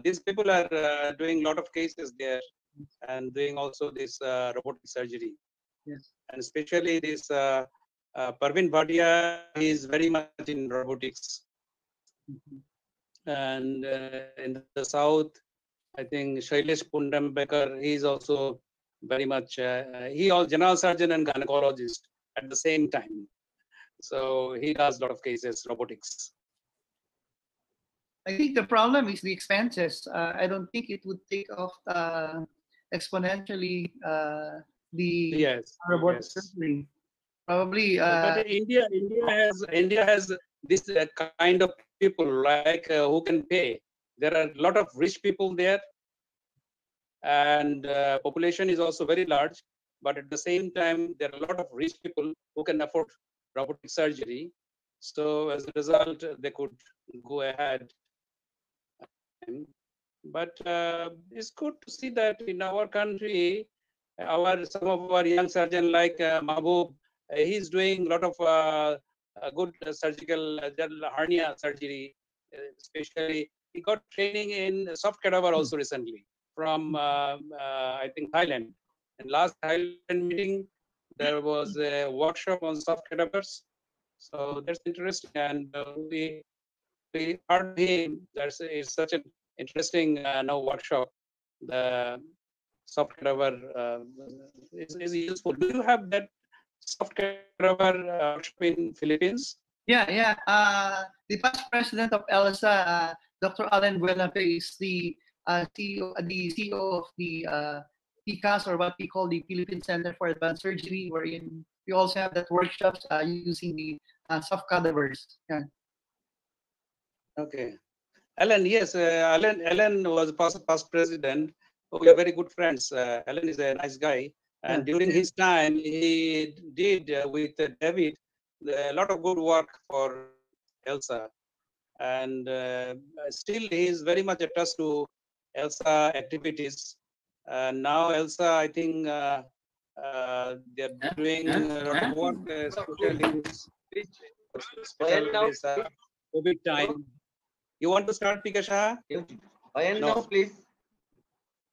These people are doing a lot of cases there and doing also this robotic surgery. Yes. And especially this Parvin Bhatia is very much in robotics. And in the south, I think Shailesh Pundambekar, he is also very much, he all general surgeon and gynecologist at the same time. So he does a lot of cases, robotics. I think the problem is the expenses. I don't think it would take off exponentially the robotic surgery. Probably. But India has this kind of people like who can pay. There are a lot of rich people there, and population is also very large. But at the same time, there are a lot of rich people who can afford robotic surgery. So as a result, they could go ahead. But it's good to see that in our country, some of our young surgeon like Mahbub, he's doing a lot of good surgical hernia surgery. Especially, he got training in soft cadaver also recently from I think Thailand. And last Thailand meeting, there was a workshop on soft cadavers. So that's interesting, and we heard him. It's such an interesting now workshop. The soft cadaver is useful. Do you have that soft cadaver workshop in Philippines? Yeah. The past president of ELSA, Dr. Alan Buenafe, is the CEO of the PCAS, or what we call the Philippine Center for Advanced Surgery, wherein we also have that workshops using the soft cadavers. Yeah. Okay. Alan, yes, Alan was past president. We are very good friends. Alan is a nice guy. And during his time, he did with David a lot of good work for ELSA. And still, he is very much attached to ELSA activities. Now, ELSA, I think they are doing a lot of work, especially this COVID time. You want to start, Pika Shah? No, please.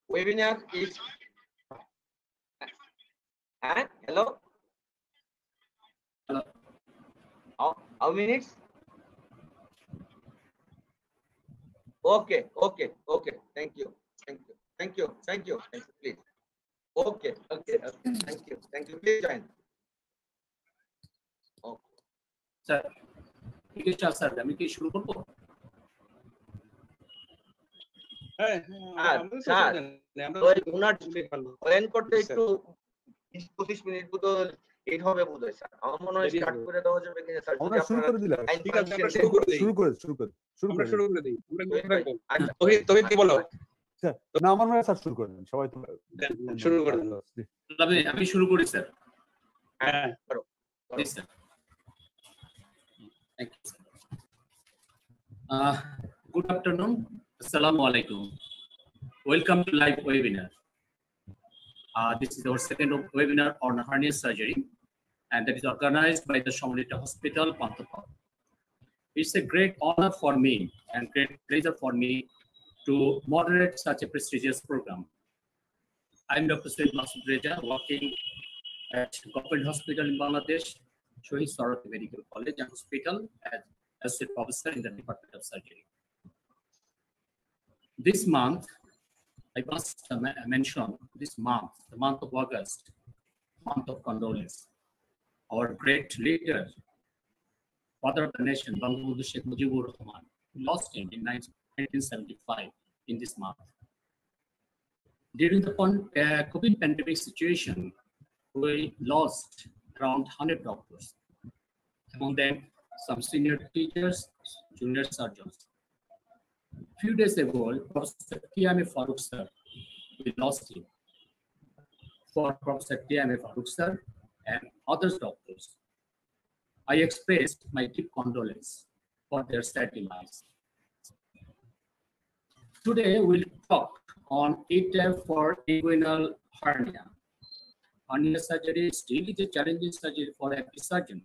Webinar is. Hello? How minutes? Okay. Thank you. Please. Okay. Thank you. Please join. Sir, sir, আমি কি শুরু করব? করতে একটু 20-25 minute মতো late হবে বোধহয় sir. আমার মনে হয় স্টার্ট করে দেওয়া যাবে কিনা স্যার? আমরা শুরু করে দিলাম। ঠিক আছে, আমরা শুরু করে দিই। তবে কি বলো? স্যার, না আমার মনে হয় স্যার শুরু করে দেন। সবাই তো শুরু করে দেন। আমি শুরু করি স্যার। হ্যাঁ, করো। Sir. Thank you, sir. Good afternoon. Assalamu alaikum. Welcome to live webinar. This is our second webinar on hernia surgery, and that is organized by the Shomalita Hospital, Pantapur. It's a great honor for me and great pleasure for me to moderate such a prestigious program. I'm Dr. Syed Masud Reza, working at Government Hospital in Bangladesh, Shohid Sorati Medical College and Hospital as associate professor in the Department of Surgery. This month, I must mention this month, the month of August, month of condolence. Our great leader, father of the nation, Bangabandhu Sheikh Mujibur Rahman, lost him in 1975 in this month. During the COVID pandemic situation, we lost around 100 doctors. Among them, some senior teachers, junior surgeons. A few days ago, Professor T.M.A. Farooq sir, we lost him. For Professor T.M.A. Farooq sir and other doctors, I expressed my deep condolence for their sad demise. Today, we'll talk on E-TEP for inguinal hernia. Hernia surgery still is a challenging surgery for every surgeon,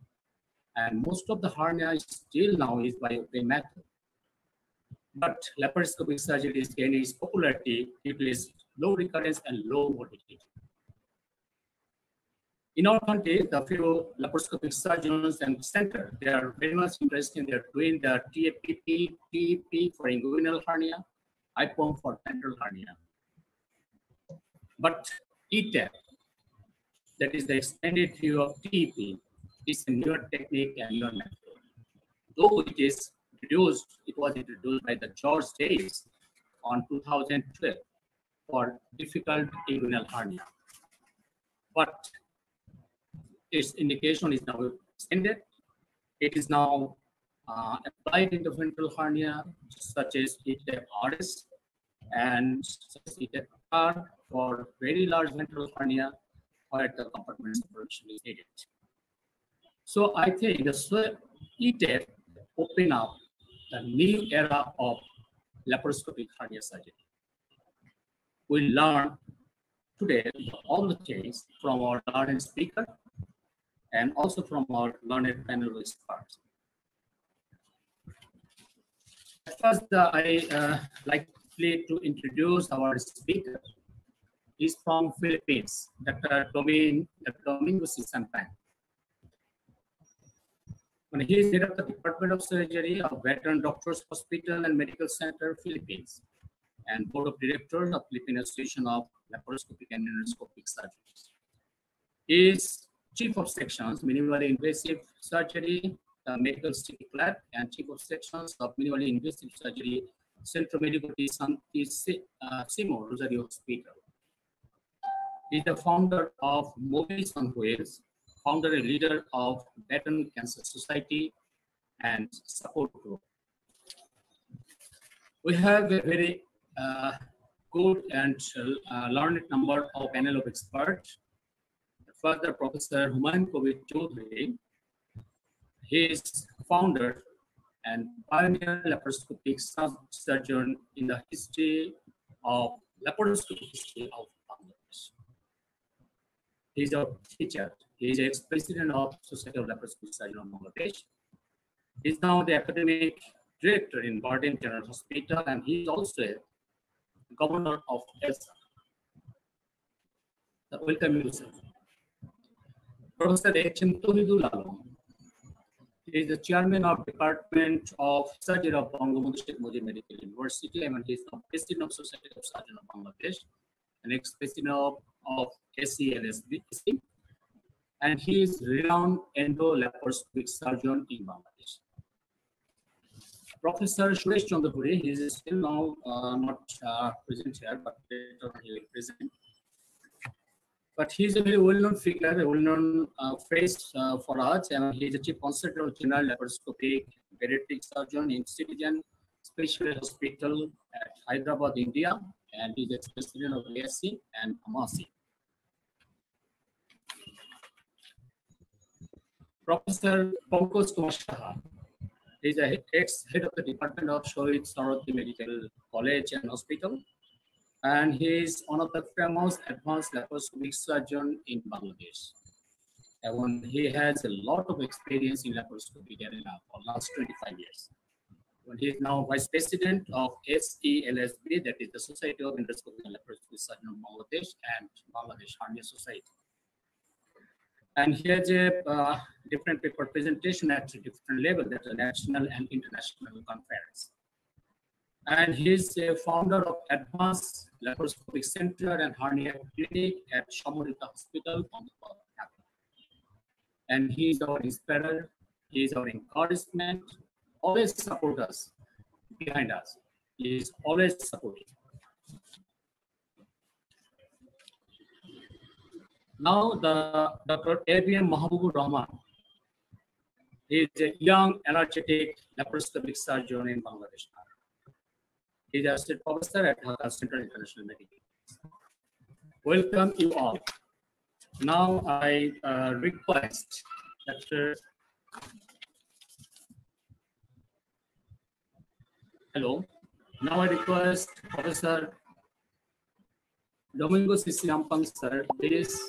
and most of the hernia still now is by open method. But laparoscopic surgery is gaining its popularity due to its low recurrence and low mortality. In our country, the few laparoscopic surgeons and centers, they are very much interested in doing the TEP for inguinal hernia, IPOM for ventral hernia. But E-TEP, that is the extended view of TEP, is a newer technique and newer method. Though it was introduced by the George Davis on 2012 for difficult inguinal hernia. But its indication is now extended. It is now applied in the ventral hernia, such as E-TEP RS and E-TEP R for very large ventral hernia where the compartment separation is needed. So I think the E-TEP open up the new era of laparoscopic hernia surgery. We learn today all the things from our learned speaker and also from our learned panel experts. First, I like to introduce our speaker. He's from Philippines, Dr. Domingo Sisanpan. When he is head of the Department of Surgery of Veteran Doctors Hospital and Medical Center, Philippines, and Board of Directors of Philippine Association of Laparoscopic and Endoscopic Surgeries. He is Chief of Sections, Minimally Invasive Surgery, Medical City Lab, and Chief of Sections of Minimally Invasive Surgery, Centro Médico de Simo Rosario Hospital. He is the founder of Movies on Wheels, founder and leader of Veteran Cancer Society and support group. We have a very good and learned number of panel of experts. Further, Professor Humayun Kabir Choudhury, he is founder and pioneer laparoscopic surgeon in the history of laparoscopic history of Bangladesh. He is a teacher. He is ex-president of Society of Laparoscopic Surgeons of Bangladesh. He is now the academic director in Barden General Hospital, and he is also a governor of ELSA. Welcome you, sir. Professor H.M. Tawhidul Alam. He is the chairman of Department of Surgery of Bangabandhu Sheikh Mujib Medical University, and he is the president of Society of Surgeons of Bangladesh, and ex-president of SELSB, and he is renowned endo-laparoscopic surgeon in Bangladesh. Professor Suresh Chandapuri, he is still now not present here, but later he will present. But he is a very well-known figure, a well-known face for us, and he is the Chief Consultant of General Laparoscopic Pediatric Surgeon in Citizen Specialty Hospital at Hyderabad, India, and he is ex-president of ASC and AMASI. Professor Pankaj Kumar Saha is the ex-head of the Department of Shohid Saroti Medical College and Hospital, and he is one of the famous advanced laparoscopic surgeon in Bangladesh. And he has a lot of experience in laparoscopic arena for last 25 years. And he is now vice president of SELSB, that is the Society of Endoscopic and Laparoscopic Surgeons of Bangladesh, and Bangladesh Hernia Society. And he has a different paper presentation at different levels, that's a national and international conference. And he's a founder of Advanced Laparoscopic Center and Hernia Clinic at Shamorita Hospital on the Capital. And he's our inspirer, he's our encouragement, always support us, behind us. He is always supporting. Now, the Dr. A.B.M. Mahabubur Rahman is a young, energetic laparoscopic surgeon in Bangladesh. He is a assistant professor at Dhaka Central International Medical. Welcome you all. Now, I request Dr. Hello. Now, I request Professor Domingo Sisiampang, sir, please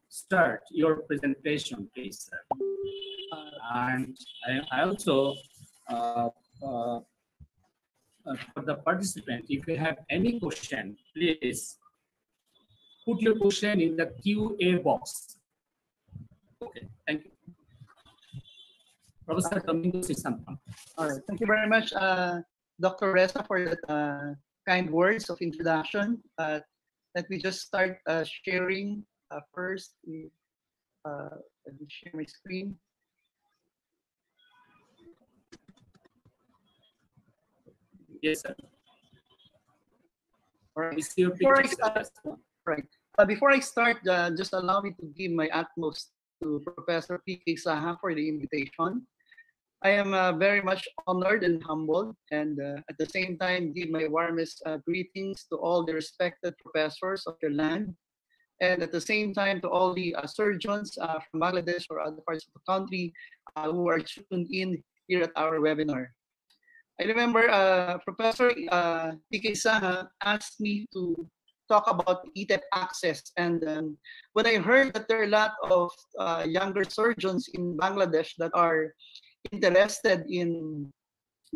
start your presentation, please, sir. And I also for the participant, if you have any question, please put your question in the QA box. Okay, thank you. Professor Domingo Sisanta. All right. Thank you very much, Dr. Reza, for that kind words of introduction. Let me just start sharing first. Let me share my screen. Yes, sir. All right. We see your Before I picture. start, right. Before I start, just allow me to give my utmost to Professor P.K. Saha for the invitation. I am very much honored and humbled, and at the same time give my warmest greetings to all the respected professors of your land, and at the same time to all the surgeons from Bangladesh or other parts of the country who are tuned in here at our webinar. I remember Professor P.K. Saha asked me to talk about E-TEP access, and when I heard that there are a lot of younger surgeons in Bangladesh that are interested in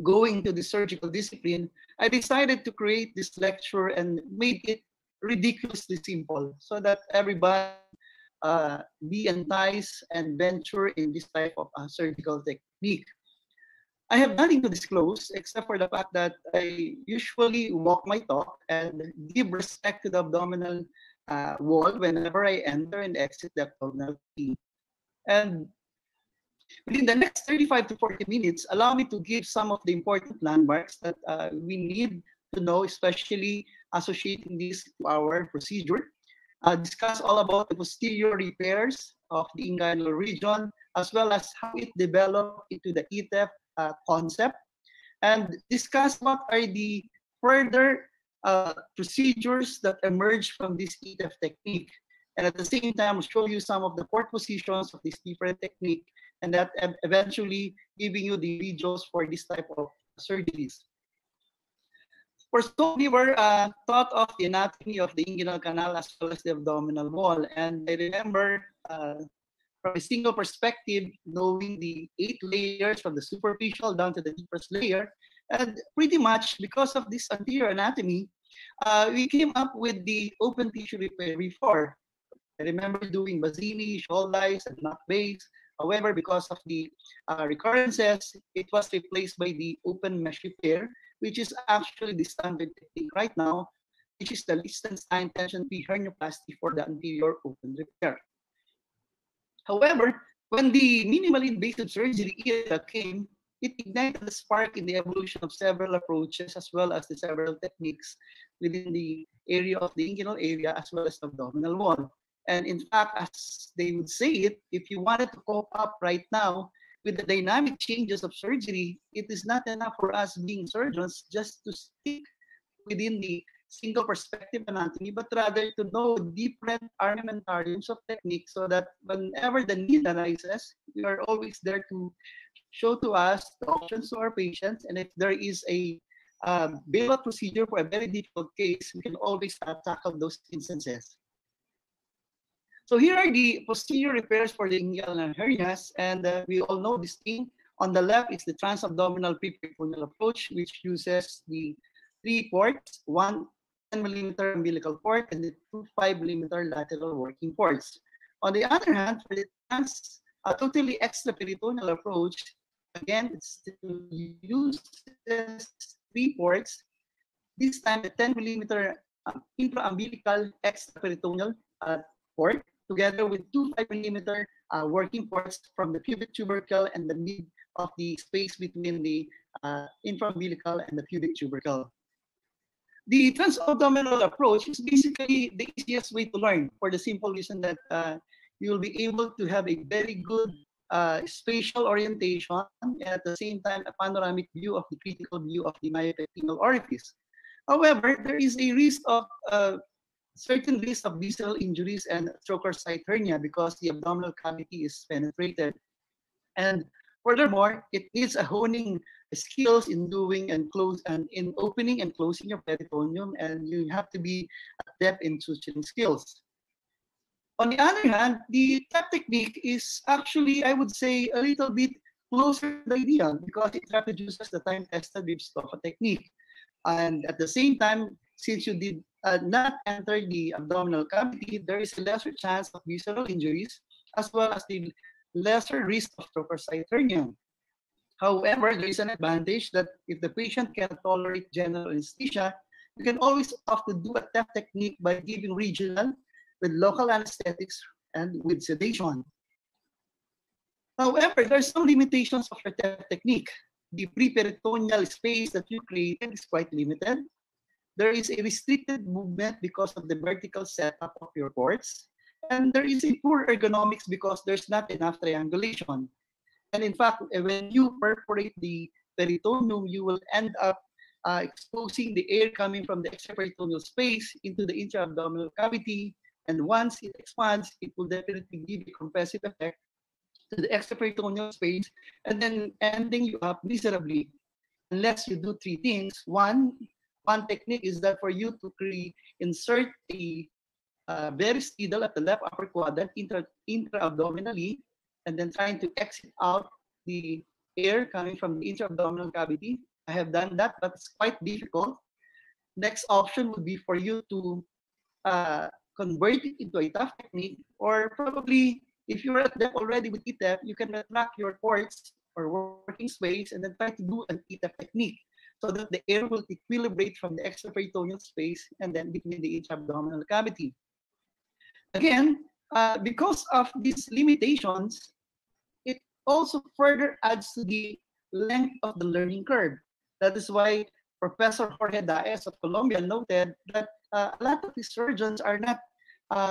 going to the surgical discipline, I decided to create this lecture and made it ridiculously simple so that everybody be enticed and venture in this type of surgical technique. I have nothing to disclose except for the fact that I usually walk my talk and give respect to the abdominal wall whenever I enter and exit the abdominal cavity. And within the next 35 to 40 minutes, allow me to give some of the important landmarks that we need to know, especially associating this to our procedure. Discuss all about the posterior repairs of the inguinal region, as well as how it developed into the E-TEP concept, and discuss what are the further procedures that emerge from this E-TEP technique. And at the same time, show you some of the port positions of this different technique, and that eventually giving you the videos for this type of surgeries. For some, we were taught of the anatomy of the inguinal canal as well as the abdominal wall. And I remember from a single perspective, knowing the 8 layers from the superficial down to the deepest layer. And pretty much because of this anterior anatomy, we came up with the open tissue repair before. I remember doing Bazzini, Scholdice, and knock base. However, because of the recurrences, it was replaced by the open mesh repair, which is actually the standard technique right now, which is the Liechtenstein tension-free hernioplasty for the anterior open repair. However, when the minimally invasive surgery era came, it ignited a spark in the evolution of several approaches as well as the several techniques within the area of the inguinal area as well as the abdominal wall. And in fact, as they would say it, if you wanted to cope up right now with the dynamic changes of surgery, it is not enough for us being surgeons just to stick within the single perspective anatomy, but rather to know different armamentariums of techniques so that whenever the need arises, we are always there to show to us the options to our patients. And if there is a bailout procedure for a very difficult case, we can always tackle those instances. So here are the posterior repairs for the inguinal hernias, and we all know this thing. On the left is the transabdominal preperitoneal approach, which uses the 3 ports, 1 10mm umbilical port and the 2 5mm lateral working ports. On the other hand, for the totally extraperitoneal approach, again, it still uses 3 ports. This time, the 10mm intraumbilical extraperitoneal port, together with 2 5mm working ports from the pubic tubercle and the mid of the space between the infraumbilical and the pubic tubercle. The transabdominal approach is basically the easiest way to learn for the simple reason that you will be able to have a very good spatial orientation and at the same time a panoramic view of the critical view of the myopectoral orifice. However, there is a risk of certain risk of visceral injuries and trocar site hernia because the abdominal cavity is penetrated. And furthermore, it needs a honing skills in doing and close and in opening and closing your peritoneum, and you have to be adept in suturing skills. On the other hand, the TEP technique is actually, I would say, a little bit closer to the ideal because it reproduces the time-tested Ribstoffa technique. And at the same time, since you did not enter the abdominal cavity, there is a lesser chance of visceral injuries, as well as the lesser risk of trochlear hernia. However, there is an advantage that if the patient cannot tolerate general anesthesia, you can always opt to do a TEP technique by giving regional with local anesthetics and with sedation. However, there are some limitations of your TEP technique. The preperitoneal space that you created is quite limited. There is a restricted movement because of the vertical setup of your ports. And there is a poor ergonomics because there's not enough triangulation. And in fact, when you perforate the peritoneum, you will end up exposing the air coming from the extraperitoneal space into the intra-abdominal cavity. And once it expands, it will definitely give a compressive effect to the extraperitoneal space, and then ending you up miserably unless you do three things. One technique is that for you to insert a varus needle at the left upper quadrant intra-abdominally, and then trying to exit out the air coming from the intra-abdominal cavity. I have done that, but it's quite difficult. Next option would be for you to convert it into a tough technique, or probably if you're at depth already with E-TEP, you can retract your ports or working space and then try to do an E-TEP technique so that the air will equilibrate from the extraperitoneal space and then between the intra-abdominal cavity. Again, because of these limitations, it also further adds to the length of the learning curve. That is why Professor Jorge Daes of Colombia noted that a lot of these surgeons are not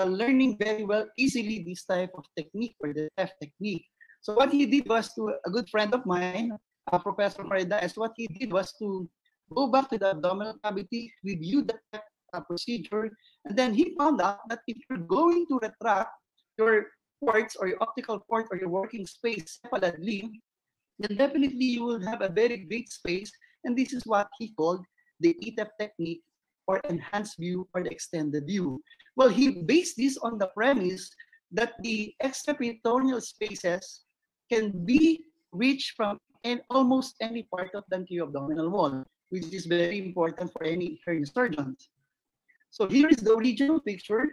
learning very well easily this type of technique or the TEP technique. So what he did was to a good friend of mine, Professor Jorge Daes, what he did was to go back to the abdominal cavity, review the TEP procedure, and then he found out that if you're going to retract your ports or your optical port or your working space separately, then definitely you will have a very great space, and this is what he called the E-TEP technique or enhanced view or the extended view. Well, he based this on the premise that the extraperitoneal spaces can be reached from almost any part of the anterior abdominal wall, which is very important for any hernia surgeons. So here is the original picture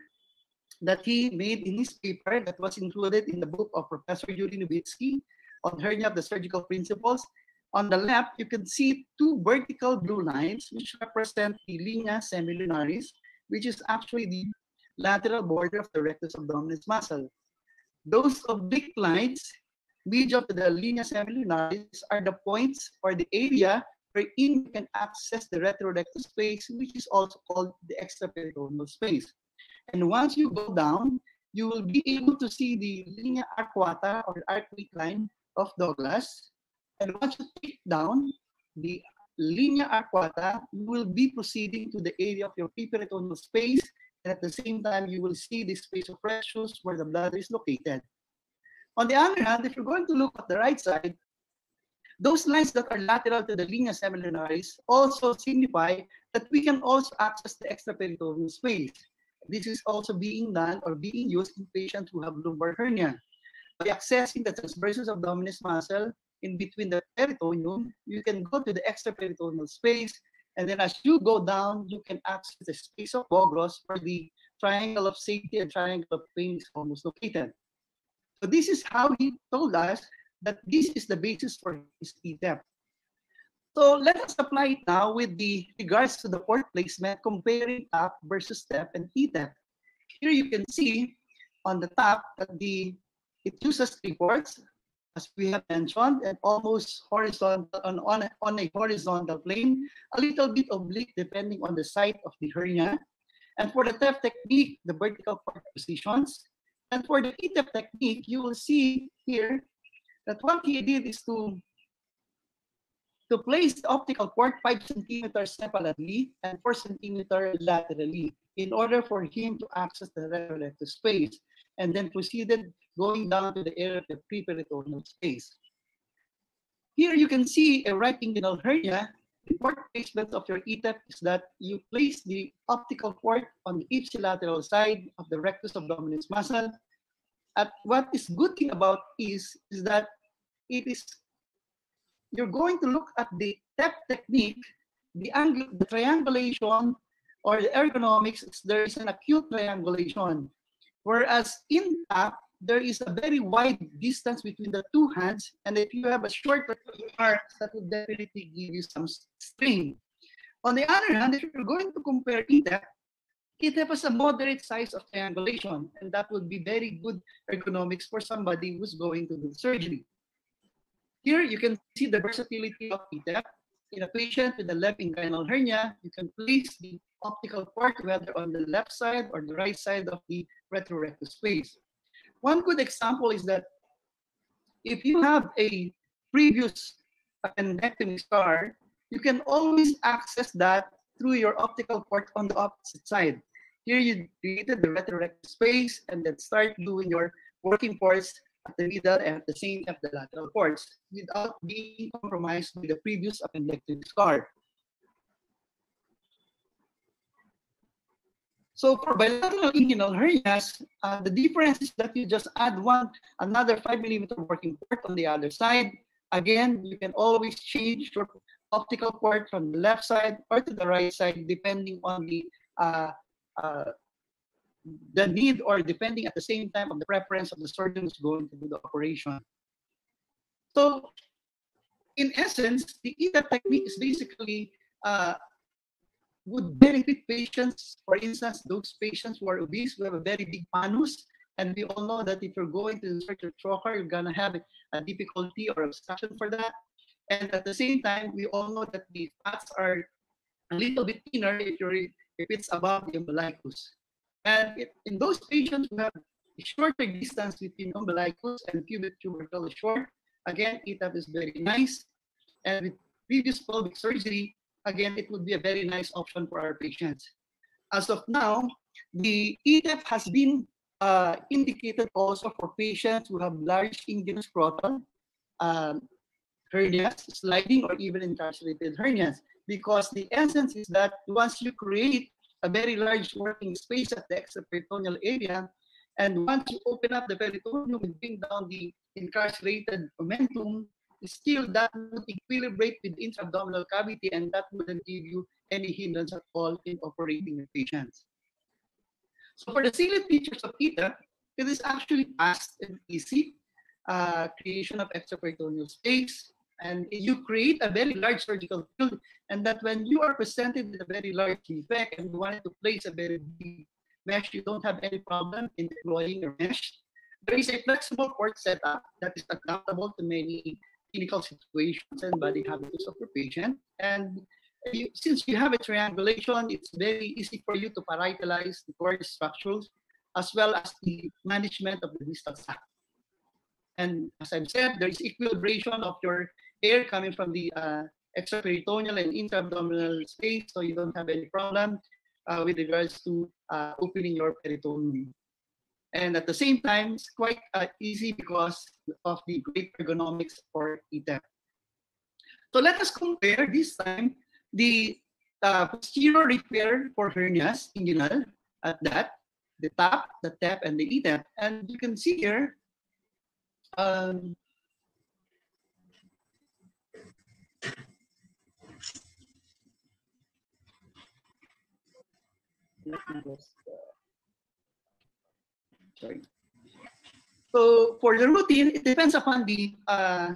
that he made in his paper that was included in the book of Professor Yuri Novitsky on hernia of the surgical principles. On the left, you can see two vertical blue lines which represent the linea semilunaris, which is actually the lateral border of the rectus abdominis muscle. Those oblique lines, medial to the linea semilunaris, are the points or the area wherein you can access the retrorectus space, which is also called the extraperitoneal space. And once you go down, you will be able to see the linea arcuata or arcuate line of Douglas. And once you take down the linea arcuata, you will be proceeding to the area of your preperitoneal space, and at the same time, you will see the space of precious where the bladder is located. On the other hand, if you're going to look at the right side, those lines that are lateral to the linea semilunaris also signify that we can also access the extraperitoneal space. This is also being done or being used in patients who have lumbar hernia. By accessing the transversus abdominis muscle in between the peritoneum, you can go to the extraperitoneal space, and then as you go down, you can access the space of Bogros where the triangle of safety and triangle of pain is almost located. So this is how he told us that this is the basis for his E-TEP. So let us apply it now with the regards to the port placement, comparing TAP versus TEP and E-TEP. Here you can see on the top that it uses three ports, as we have mentioned, and almost horizontal on a horizontal plane, a little bit oblique depending on the site of the hernia. And for the TEP technique, the vertical port positions. And for the E-TEP technique, you will see here that what he did is to place the optical port 5 centimeters separately and 4 centimeters laterally in order for him to access the retrorectus space, and then proceeded going down to the area of the preperitoneal space. Here you can see a right inguinal hernia. The port placement of your E-TEP is that you place the optical port on the ipsilateral side of the rectus abdominis muscle. And what is good thing about is that you're going to look at the TEP technique the triangulation or the ergonomics, there is an acute triangulation. Whereas in TAP, there is a very wide distance between the two hands, and if you have a shorter arms, that would definitely give you some strain. On the other hand, if you're going to compare E-TEP, E-TEP has a moderate size of triangulation, and that would be very good ergonomics for somebody who's going to do surgery. Here, you can see the versatility of E-TEP. In a patient with a left inguinal hernia, you can place the optical port whether on the left side or the right side of the retrorectus space. One good example is that if you have a previous appendectomy scar, you can always access that through your optical port on the opposite side. Here you created the retrorectus space and then start doing your working ports at the middle and at the same time the lateral ports without being compromised with the previous appendectomy scar. So for bilateral inguinal hernias, the difference is that you just add another 5mm working port on the other side. Again, you can always change your optical port from the left side or to the right side, depending on the need or depending at the same time on the preference of the surgeon who's going to do the operation. So in essence, the E-TEP technique is basically would benefit patients, for instance, those patients who are obese, who have a very big panus, and we all know that if you're going to insert your trocar, you're gonna have a difficulty or obstruction for that. And at the same time, we all know that the fats are a little bit thinner if it's above the umbilicus. And in those patients who have a shorter distance between umbilicus and pubic tubercle is short, again, E-TEP is very nice. And with previous pelvic surgery, again, it would be a very nice option for our patients. As of now, the E-TEP has been indicated also for patients who have large inguinal scrotal hernias, sliding or even incarcerated hernias, because the essence is that once you create a very large working space at the extraperitoneal area, and once you open up the peritoneum and bring down the incarcerated omentum, still that would equilibrate with the intra-abdominal cavity, and that wouldn't give you any hindrance at all in operating the patients. So for the salient features of E-TEP, it is actually fast and easy, creation of extraperitoneal space, and you create a very large surgical field, and that when you are presented with a very large defect and you wanted to place a very big mesh, you don't have any problem in deploying your mesh. There is a flexible port setup that is adaptable to many clinical situations and body habits of the patient. And since you have a triangulation, it's very easy for you to paritalize the cord structures as well as the management of the distal sac. And as I've said, there is equilibration of your air coming from the extraperitoneal and intra-abdominal space, so you don't have any problem with regards to opening your peritoneum. And at the same time, it's quite easy because of the great ergonomics for E-TEP. So let us compare this time the posterior repair for hernias, inguinal, at that, the TAP, the TEP, and the E-TEP. And you can see here, sorry. So for the routine, it depends upon the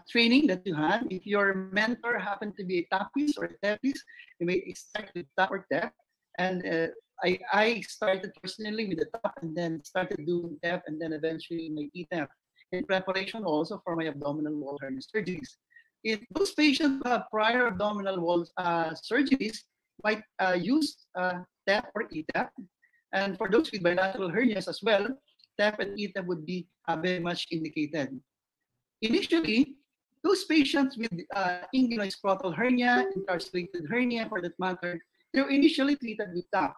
training that you have. If your mentor happened to be a TAPist or a TEPist, you may start with TAP or TEP. And I started personally with the TAP and then started doing TEP and then eventually my E-TEP in preparation also for my abdominal wall hernia surgeries. If those patients who have prior abdominal wall surgeries might use TEP or E-TEP. And for those with bilateral hernias as well, TEP and E-TEP would be very much indicated. Initially, those patients with inguinal-scrotal hernia, incarcerated hernia for that matter, they were initially treated with TAP.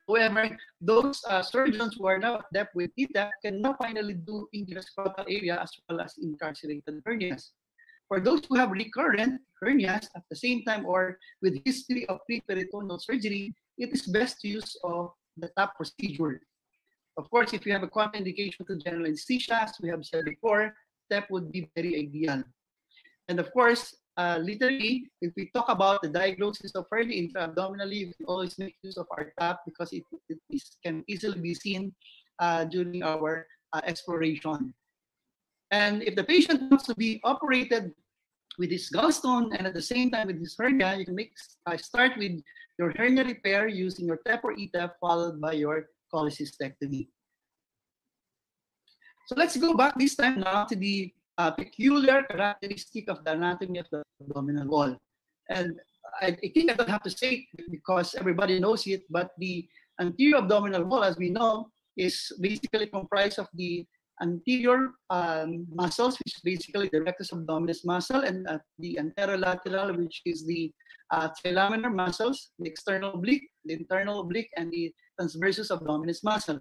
However, those surgeons who are now adept with E-TEP can now finally do inguinal-scrotal area as well as incarcerated hernias. For those who have recurrent hernias at the same time or with history of pre-peritoneal surgery, it is best to use the TAP procedure. Of course, if you have a contraindication to general anesthesia, as we have said before, TEP would be very ideal. And of course, literally, if we talk about the diagnosis of hernia intra-abdominally, we always make use of our TAP because can easily be seen during our exploration. And if the patient wants to be operated with his gallstone and at the same time with his hernia, you can start with your hernia repair using your TEP or E-TEP followed by your cholecystectomy. So let's go back this time now to the peculiar characteristic of the anatomy of the abdominal wall. And I think I don't have to say it because everybody knows it, but the anterior abdominal wall, as we know, is basically comprised of the anterior muscles, which is basically the rectus abdominis muscle, and the anterolateral, which is the trilaminar muscles, the external oblique, the internal oblique, and the transversus abdominis muscle.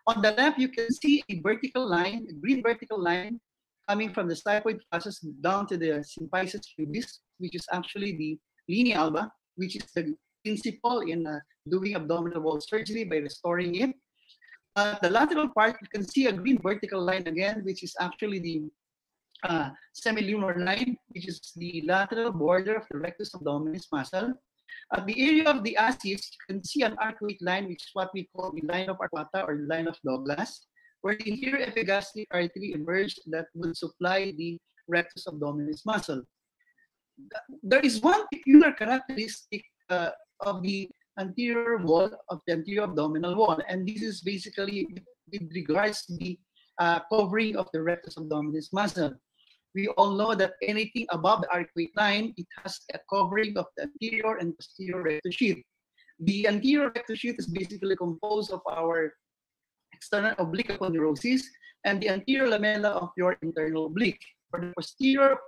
On the left, you can see a vertical line, a green vertical line, coming from the xiphoid process down to the symphysis pubis, which is actually the linea alba, which is the principle in doing abdominal wall surgery by restoring it. The lateral part, you can see a green vertical line again, which is actually the semilunar line, which is the lateral border of the rectus abdominis muscle. At the area of the ascis, you can see an arcuate line, which is what we call the line of Arquata or the line of Douglas, where the inferior epigastric artery emerged that would supply the rectus abdominis muscle. There is one peculiar characteristic of the anterior wall of the anterior abdominal wall, and this is basically with regards to the covering of the rectus abdominis muscle. We all know that anything above the arcuate line, it has a covering of the anterior and posterior rectus sheath. The anterior rectus sheath is basically composed of our external oblique aponeurosis and the anterior lamella of your internal oblique. For the posterior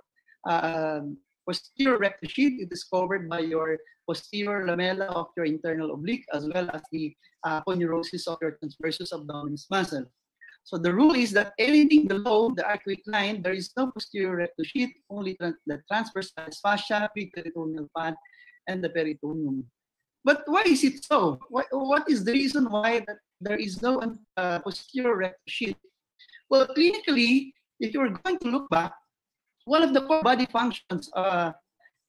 rectus sheath, it is covered by your posterior lamella of your internal oblique as well as the aponeurosis of your transversus abdominis muscle. So the rule is that anything below the arcuate line, there is no posterior rectus sheath, only the transversalis fascia, peritoneal pad, and the peritoneum. But why is it so? What is the reason why that there is no posterior rectus sheath? Well, clinically, if you're going to look back, one of the core body functions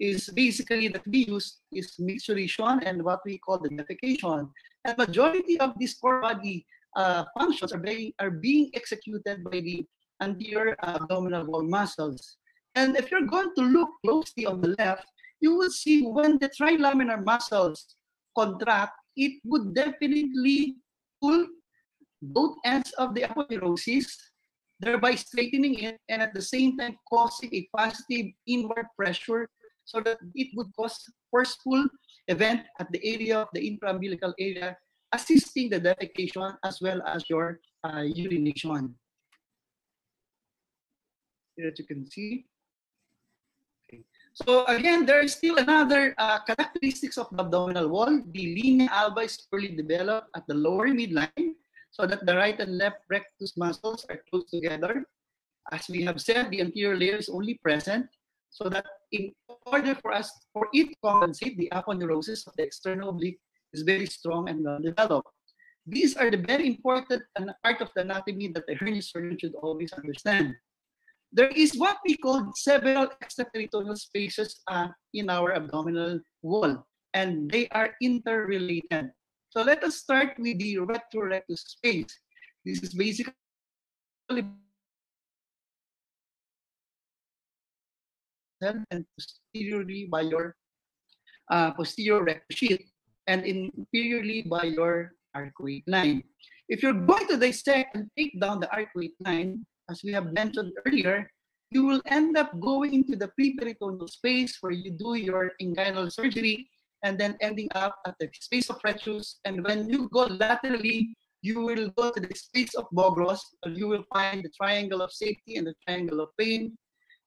is basically that we use is micturition and what we call the defecation. And majority of these core body functions are being executed by the anterior abdominal wall muscles. And if you're going to look closely on the left, you will see when the trilaminar muscles contract, it would definitely pull both ends of the aponeurosis, thereby straightening it and at the same time causing a positive inward pressure so that it would cause forceful event at the area of the intraumbilical area, assisting the defecation as well as your urination. Here you can see. Okay. So again, there is still another characteristics of the abdominal wall. The linea alba is poorly developed at the lower midline, so that the right and left rectus muscles are close together. As we have said, the anterior layer is only present, so that in order for it to compensate, the aponeurosis of the external oblique is very strong and well developed. These are the very important part of the anatomy that the hernia surgeon should always understand. There is what we call several extraperitoneal spaces in our abdominal wall, and they are interrelated. So let us start with the retrorectus space. This is basically and posteriorly by your posterior rectus sheath and inferiorly by your arcuate line. If you're going to dissect and take down the arcuate line, as we have mentioned earlier, you will end up going into the preperitoneal space where you do your inguinal surgery and then ending up at the space of rectus. And when you go laterally, you will go to the space of Bogros, and you will find the triangle of safety and the triangle of pain.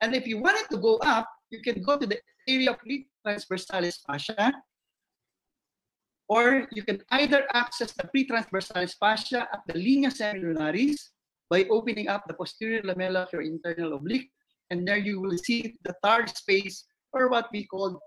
And if you wanted to go up, you can go to the area of pretransversalis fascia, or you can either access the pretransversalis fascia at the linea semilunaris by opening up the posterior lamella of your internal oblique, and there you will see the TAR space, or what we call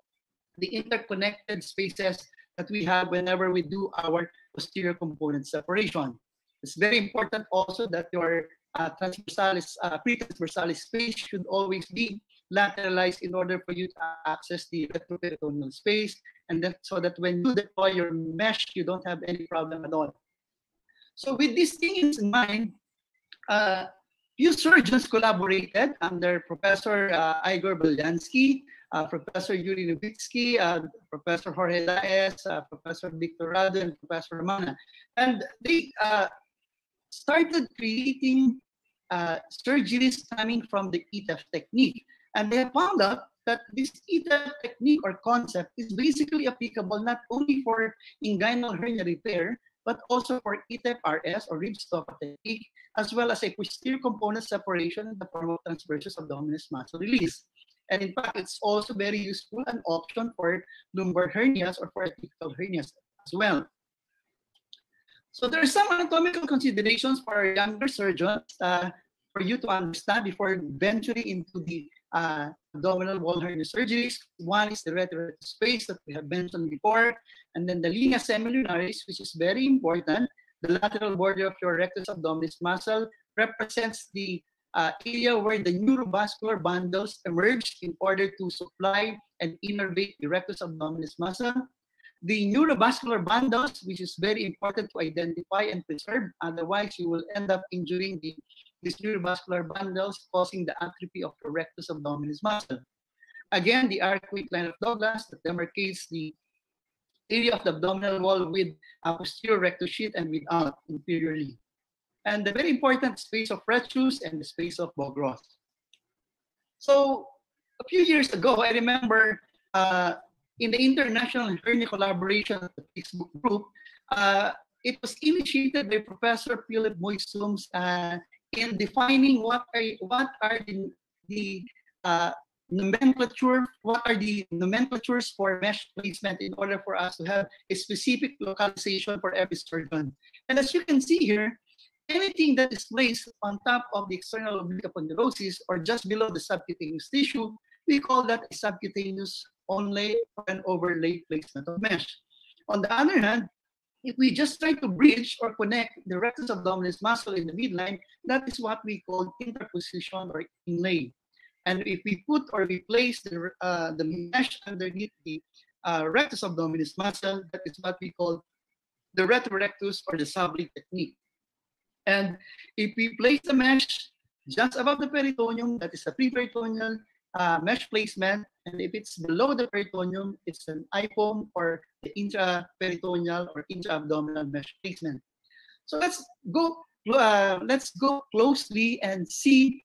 the interconnected spaces that we have whenever we do our posterior component separation. It's very important also that your pretransversalis space should always be lateralized in order for you to access the retroperitoneal space, and then so that when you deploy your mesh, you don't have any problem at all. So with these things in mind, few surgeons collaborated under Professor Igor Belyansky, Professor Yuri Novitsky, Professor Jorge Daes, Professor Victor Rado, and Professor Romana. And they started creating surgeries coming from the E-TEP technique. And they found out that this E-TEP technique or concept is basically applicable not only for inguinal hernia repair, but also for E-TEP RS or rib stopper technique, as well as a posterior component separation in the form of transversus abdominis muscle release. And in fact, it's also very useful and option for lumbar hernias or for atypical hernias as well. So there are some anatomical considerations for our younger surgeons for you to understand before venturing into the abdominal wall hernia surgeries. One is the retrorectus space that we have mentioned before, and then the linea semilunaris, which is very important. The lateral border of your rectus abdominis muscle represents the area where the neurovascular bundles emerge in order to supply and innervate the rectus abdominis muscle. The neurovascular bundles, which is very important to identify and preserve, otherwise you will end up injuring these neurovascular bundles, causing the atrophy of the rectus abdominis muscle. Again, the arcuate line of Douglas that demarcates the area of the abdominal wall with a posterior rectus sheath and without inferiorly. And the very important space of Retius and the space of Bogros. So a few years ago, I remember in the International Hernia Collaboration of the Facebook group, it was initiated by Professor Philip Moisums in defining what are the nomenclature, what are the nomenclatures for mesh placement in order for us to have a specific localization for every surgeon. And as you can see here, anything that is placed on top of the external oblique aponeurosis or just below the subcutaneous tissue, we call that a subcutaneous onlay or an overlay placement of mesh. On the other hand, if we just try to bridge or connect the rectus abdominis muscle in the midline, that is what we call interposition or inlay. And if we put or we place the mesh underneath the rectus abdominis muscle, that is what we call the retrorectus or the sublate technique. And if we place the mesh just above the peritoneum, that is a preperitoneal mesh placement. And if it's below the peritoneum, it's an IPOM or the intraperitoneal or intra-abdominal mesh placement. So let's go closely and see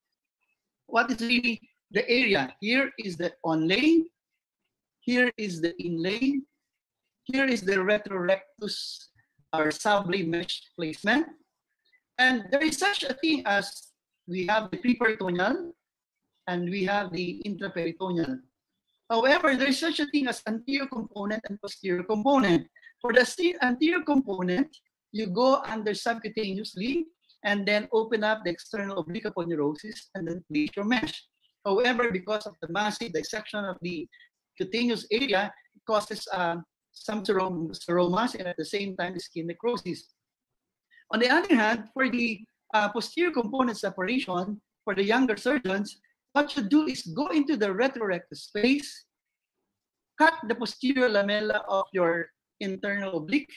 what is really the area. Here is the onlay. Here is the inlay. Here is the retrorectus or sublate mesh placement. And there is such a thing as we have the preperitoneal and we have the intraperitoneal. However, there is such a thing as anterior component and posterior component. For the anterior component, you go under subcutaneously and then open up the external oblique aponeurosis and then place your mesh. However, because of the massive dissection of the cutaneous area, it causes some seromas and at the same time the skin necrosis. On the other hand, for the posterior component separation, for the younger surgeons, what you do is go into the retrorectus space, cut the posterior lamella of your internal oblique,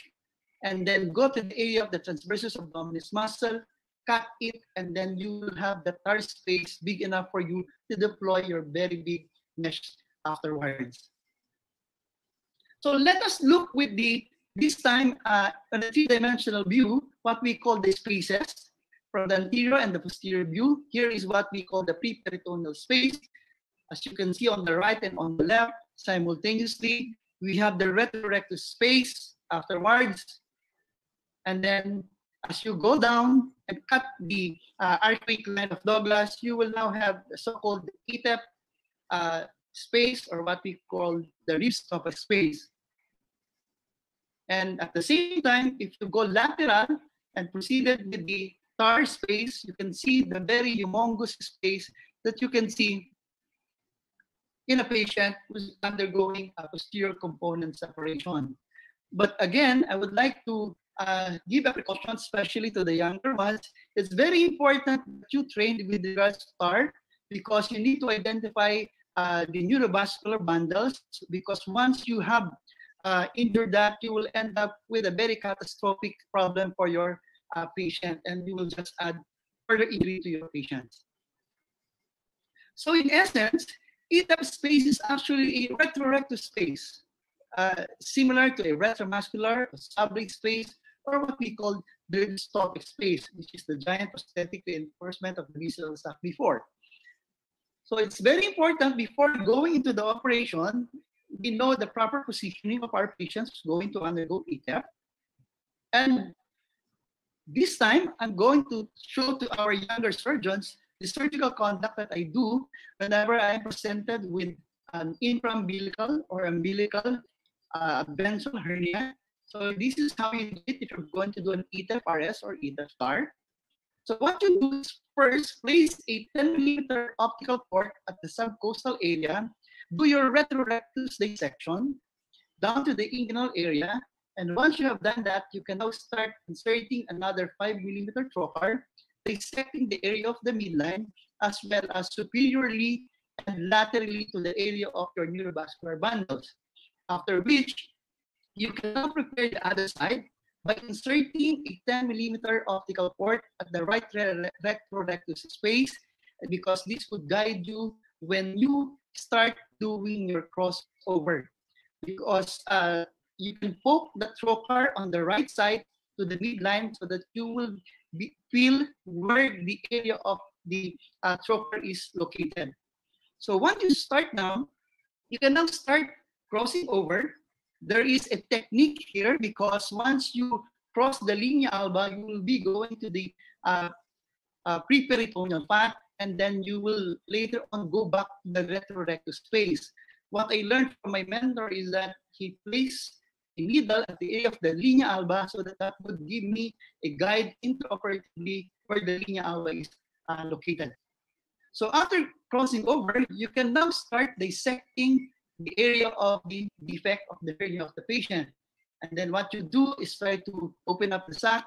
and then go to the area of the transversus abdominis muscle, cut it, and then you will have the TAR space big enough for you to deploy your very big mesh afterwards. So let us look with this time on a three-dimensional view, what we call the spaces from the anterior and the posterior view. Here is what we call the preperitoneal space. As you can see on the right and on the left, simultaneously, we have the retrorectus space afterwards. And then as you go down and cut the arcuate line of Douglas, you will now have the so-called E-TEP space, or what we call the rib stopper space. And at the same time, if you go lateral and proceeded with the TAR space, you can see the very humongous space that you can see in a patient who's undergoing a posterior component separation. But again, I would like to give a precaution, especially to the younger ones. It's very important that you train with regards to TAR because you need to identify the neurovascular bundles, because once you have injured that, you will end up with a very catastrophic problem for your patient, and you will just add further injury to your patients. So in essence, E-TEP space is actually a retrorectus space, similar to a retromuscular, sublink space, or what we call the dystopic space, which is the giant prosthetic reinforcement of the visceral sac before. So it's very important before going into the operation, we know the proper positioning of our patients going to undergo E-TEP. And this time, I'm going to show to our younger surgeons the surgical conduct that I do whenever I am presented with an infraumbilical or umbilical ventral hernia. So this is how you do it if you're going to do an E-TEP RS or E-TEP star. So what you do is first place a 10mm optical port at the subcostal area, do your retrorectus dissection down to the inguinal area, and once you have done that, you can now start inserting another 5mm trocar, dissecting the area of the midline, as well as superiorly and laterally to the area of your neurovascular bundles. After which, you can now prepare the other side by inserting a 10mm optical port at the right retrorectus space, because this would guide you when you start doing your crossover. Because you can poke the trocar on the right side to the midline so that you will feel where the area of the trocar is located. So once you start now, you can now start crossing over. There is a technique here, because once you cross the linea alba, you will be going to the preperitoneal fat, and then you will later on go back to the retrorectus space. What I learned from my mentor is that he placed a needle at the area of the linea alba, so that would give me a guide intraoperatively where the linea alba is located. So after crossing over, you can now start dissecting the area of the defect of the hernia of the patient. And then what you do is try to open up the sac,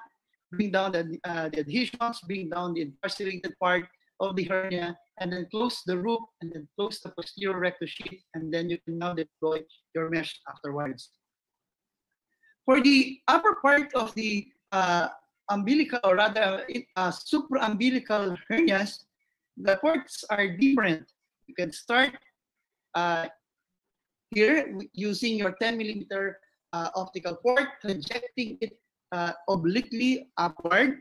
bring down the adhesions, bring down the incarcerated part of the hernia, and then close the roof, and then close the posterior rectus sheath, and then you can now deploy your mesh afterwards. For the upper part of the umbilical, or rather supraumbilical hernias, the ports are different. You can start here using your 10mm optical port, projecting it obliquely upward,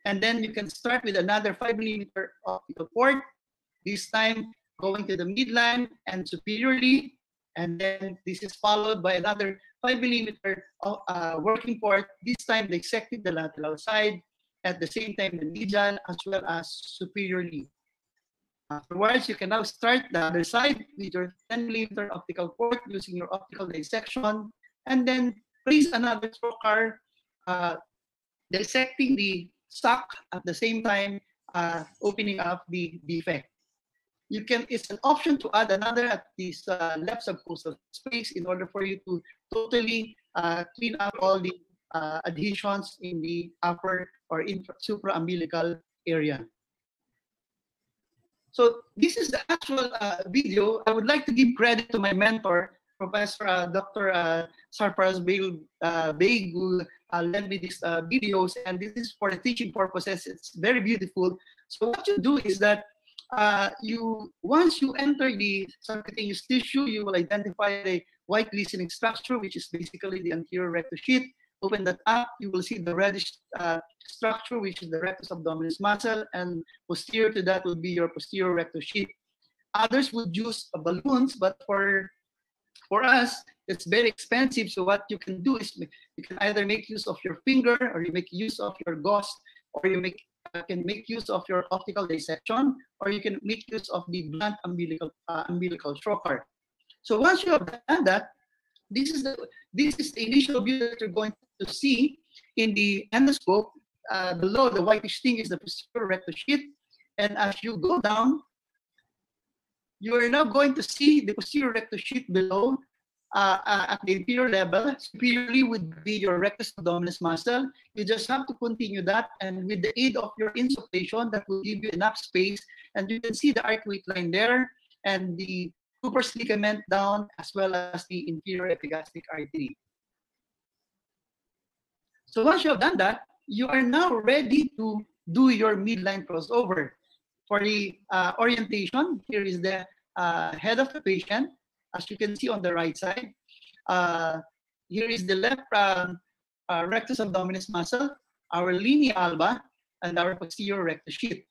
and then you can start with another 5mm optical port, this time going to the midline and superiorly, and then this is followed by another 5mm working port, this time dissecting the lateral side, at the same time the medial as well as superiorly. Afterwards, you can now start the other side with your 10mm optical port using your optical dissection, and then place another trocar, dissecting the sac at the same time, opening up the defect. You can, it's an option to add another at this left subcostal space in order for you to totally clean up all the adhesions in the upper or supraumbilical area. So this is the actual video. I would like to give credit to my mentor, Professor Dr. Sarfaraz Beg, who lent me these videos, and this is for the teaching purposes. It's very beautiful. So what you do is that once you enter the subcutaneous tissue, you will identify the white glistening structure, which is basically the anterior rectus sheath. Open that up, you will see the reddish structure, which is the rectus abdominis muscle, and posterior to that would be your posterior rectus sheath. Others would use balloons, but for us, it's very expensive. So what you can do is you can either make use of your finger, or you make use of your gauze, or you can make use of your optical dissection, or you can make use of the blunt umbilical trocar. So once you have done that, this is the initial view that you're going to see in the endoscope. Below the whitish thing is the posterior rectus sheath, and as you go down, you are now going to see the posterior rectus sheath below at the inferior level. Superiorly would be your rectus abdominis muscle. You just have to continue that, and with the aid of your insufflation, that will give you enough space, and you can see the arcuate line there, and the Cooper's ligament down, as well as the inferior epigastric artery. So once you have done that, you are now ready to do your midline crossover. For the orientation, here is the head of the patient, as you can see on the right side. Here is the left rectus abdominis muscle, our linea alba, and our posterior rectus sheath.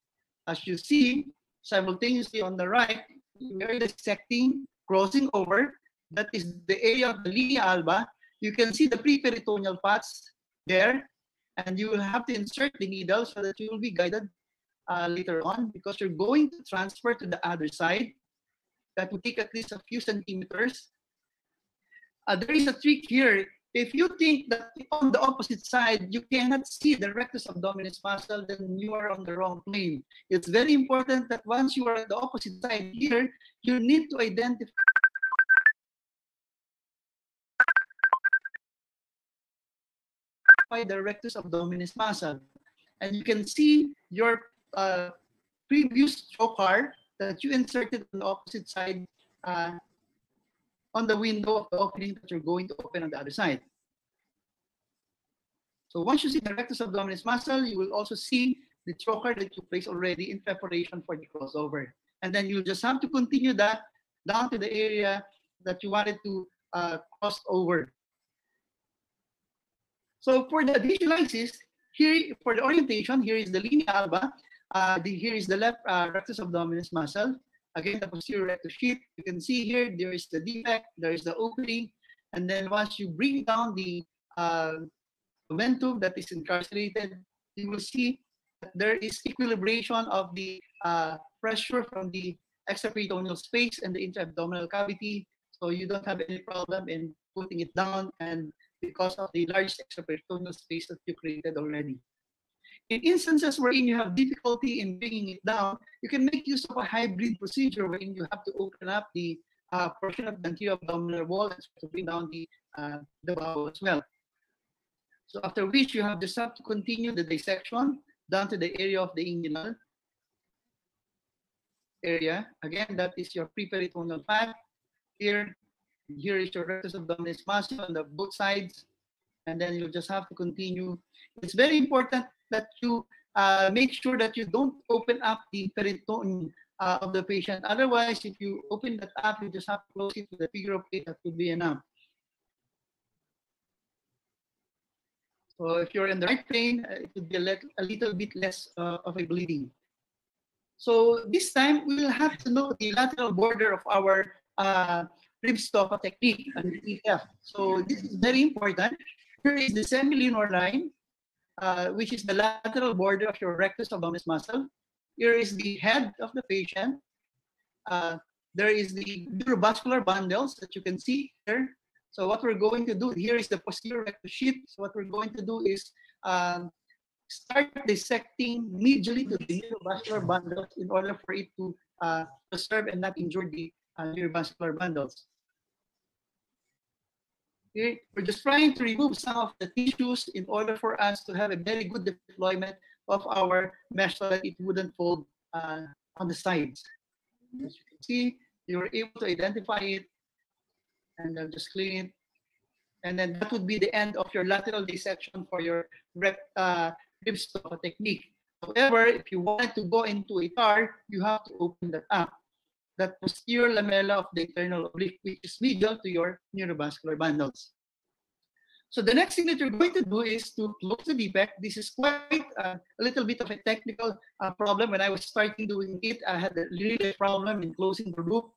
As you see, simultaneously on the right, we are dissecting, crossing over. That is the area of the linea alba. You can see the preperitoneal parts there, and you will have to insert the needle so that you will be guided later on, because you're going to transfer to the other side. That will take at least a few centimeters. There is a trick here. If you think that on the opposite side, you cannot see the rectus abdominis muscle, then you are on the wrong plane. It's very important that once you are at the opposite side here, you need to identify the rectus abdominis muscle. And you can see your previous trocar that you inserted on the opposite side on the window of the opening that you're going to open on the other side. So once you see the rectus abdominis muscle, you will also see the trocar that you placed already in preparation for the crossover. And then you'll just have to continue that down to the area that you wanted to cross over. So for the visualizes, here for the orientation, here is the linea alba. Here is the left rectus abdominis muscle. Again, the posterior rectus sheath. You can see here, there is the defect, there is the opening. And then once you bring down the momentum that is incarcerated, you will see that there is equilibration of the pressure from the extraperitoneal space and the intra-abdominal cavity. So you don't have any problem in putting it down, and because of the large extraperitoneal space that you created already. In instances wherein you have difficulty in bringing it down, you can make use of a hybrid procedure wherein you have to open up the portion of the anterior abdominal wall and to bring down the bowel as well. So after which you have just have to continue the dissection down to the area of the inguinal area. Again, that is your preperitoneal fat. Here is your rectus abdominis muscle on the both sides, and then you'll just have to continue. It's very important that you make sure that you don't open up the peritoneum of the patient. Otherwise, if you open that up, you just have to close it with a figure of 8. That would be enough. So if you're in the right plane, it would be a little bit less of a bleeding. So this time, we will have to know the lateral border of our ribstopper technique and E-TEP. So this is very important. Here is the semilunar line, which is the lateral border of your rectus abdominis muscle. Here is the head of the patient. There is the neurovascular bundles that you can see here. So what we're going to do, here is the posterior rectus sheath. So what we're going to do is start dissecting medially to the neurovascular bundles in order for it to preserve and not injure the neurovascular bundles. Okay. We're just trying to remove some of the tissues in order for us to have a very good deployment of our mesh so that it wouldn't fold on the sides. As you can see, you were able to identify it, and I'll just clean it. And then that would be the end of your lateral dissection for your ribstopper technique. However, if you wanted to go into a TAR, you have to open that up. That posterior lamella of the internal oblique, which is medial to your neurovascular bundles. So the next thing that you're going to do is to close the defect. This is quite a little bit of a technical problem. When I was starting doing it, I had a really problem in closing the loop.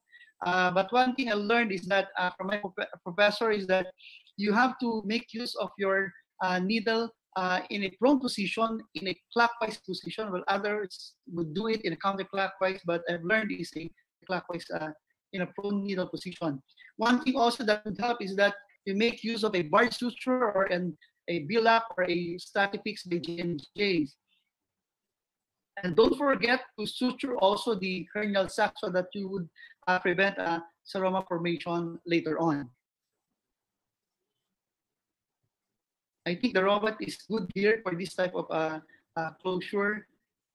But one thing I learned is that from my professor is that you have to make use of your needle in a prone position, in a clockwise position. Well, others would do it in a counterclockwise, but I've learned is a clockwise in a prone needle position. One thing also that would help is that you make use of a barge suture or a bill-up or a static fix by J&J's. And don't forget to suture also the hernial sac so that you would prevent seroma formation later on. I think the robot is good here for this type of closure.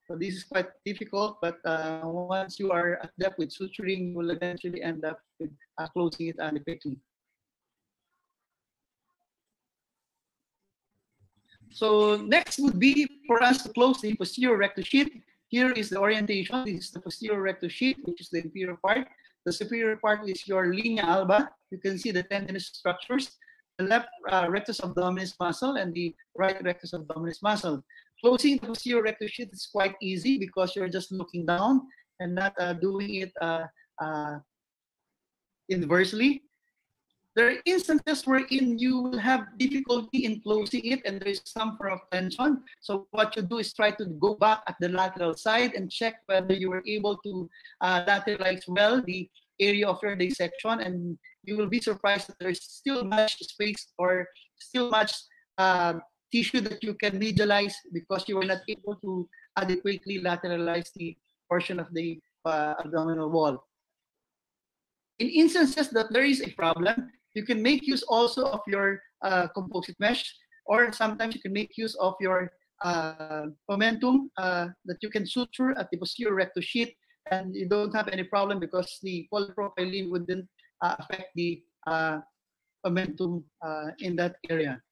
So this is quite difficult, but once you are adept with suturing, you will eventually end up with closing it adequately. So next would be for us to close the posterior rectus sheath. Here is the orientation. This is the posterior rectus sheath, which is the inferior part. The superior part is your linea alba. You can see the tendinous structures, the left rectus abdominis muscle and the right rectus abdominis muscle. Closing the posterior rectus sheath is quite easy because you're just looking down and not doing it inversely. There are instances wherein you will have difficulty in closing it and there is some form of tension. So what you do is try to go back at the lateral side and check whether you were able to lateralize well the area of your dissection, and you will be surprised that there's still much space or still much tissue that you can medialize because you were not able to adequately lateralize the portion of the abdominal wall. In instances that there is a problem, you can make use also of your composite mesh, or sometimes you can make use of your momentum that you can suture at the posterior rectus sheath, and you don't have any problem because the polypropylene wouldn't affect the momentum in that area.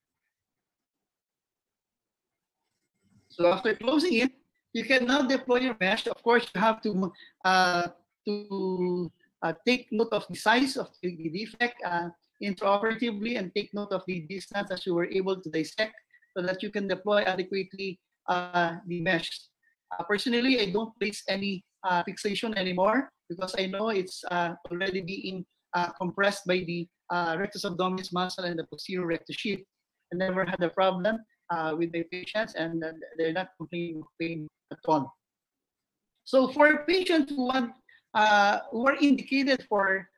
So after closing it, you can now deploy your mesh. Of course, you have to take note of the size of the defect intraoperatively and take note of the distance that you were able to dissect so that you can deploy adequately the mesh. Personally, I don't place any fixation anymore because I know it's already being compressed by the rectus abdominis muscle and the posterior rectus sheath. I never had a problem with my patients, and they're not complaining of pain at all. So for patients who are indicated for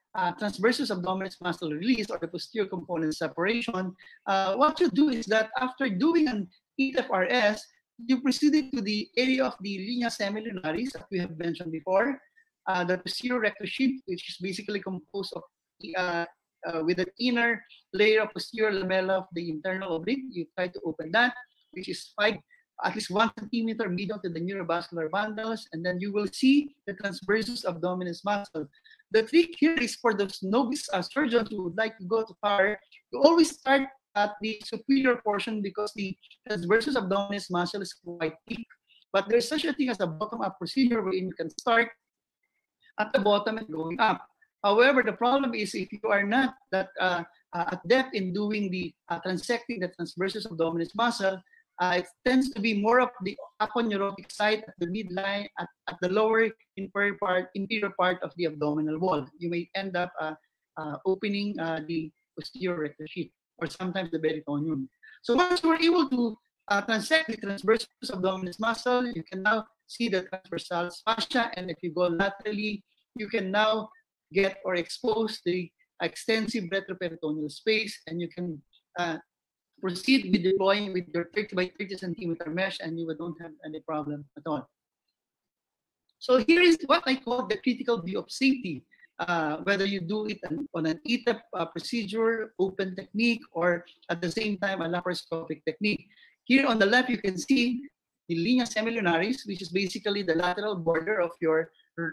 transversus abdominis muscle release or the posterior component separation, what you do is that after doing an E-TEP-RS, you proceeded to the area of the linea semilunaris that we have mentioned before, the posterior rectus sheath, which is basically composed of with an inner layer of posterior lamella of the internal oblique. You try to open that, which is at least 1 centimeter medial to the neurovascular bundles, and then you will see the transversus abdominis muscle. The trick here is for those novice surgeons who would like to go to far, you always start at the superior portion because the transversus abdominis muscle is quite thick. But there's such a thing as a bottom-up procedure wherein you can start at the bottom and going up. However, the problem is if you are not that adept in doing the transecting the transversus abdominis muscle, it tends to be more of the aponeurotic side at the midline, at the lower inferior part of the abdominal wall. You may end up opening the posterior rectus sheath or sometimes the peritoneum. So once you are able to transect the transversus abdominis muscle, you can now see the transversal fascia, and if you go laterally, you can now get or expose the extensive retroperitoneal space, and you can proceed with deploying with your 30 by 30 centimeter mesh, and you don't have any problem at all. So here is what I call the critical view of safety. Whether you do it on an E-TEP procedure, open technique, or at the same time a laparoscopic technique. Here on the left, you can see the linea semilunaris, which is basically the lateral border of your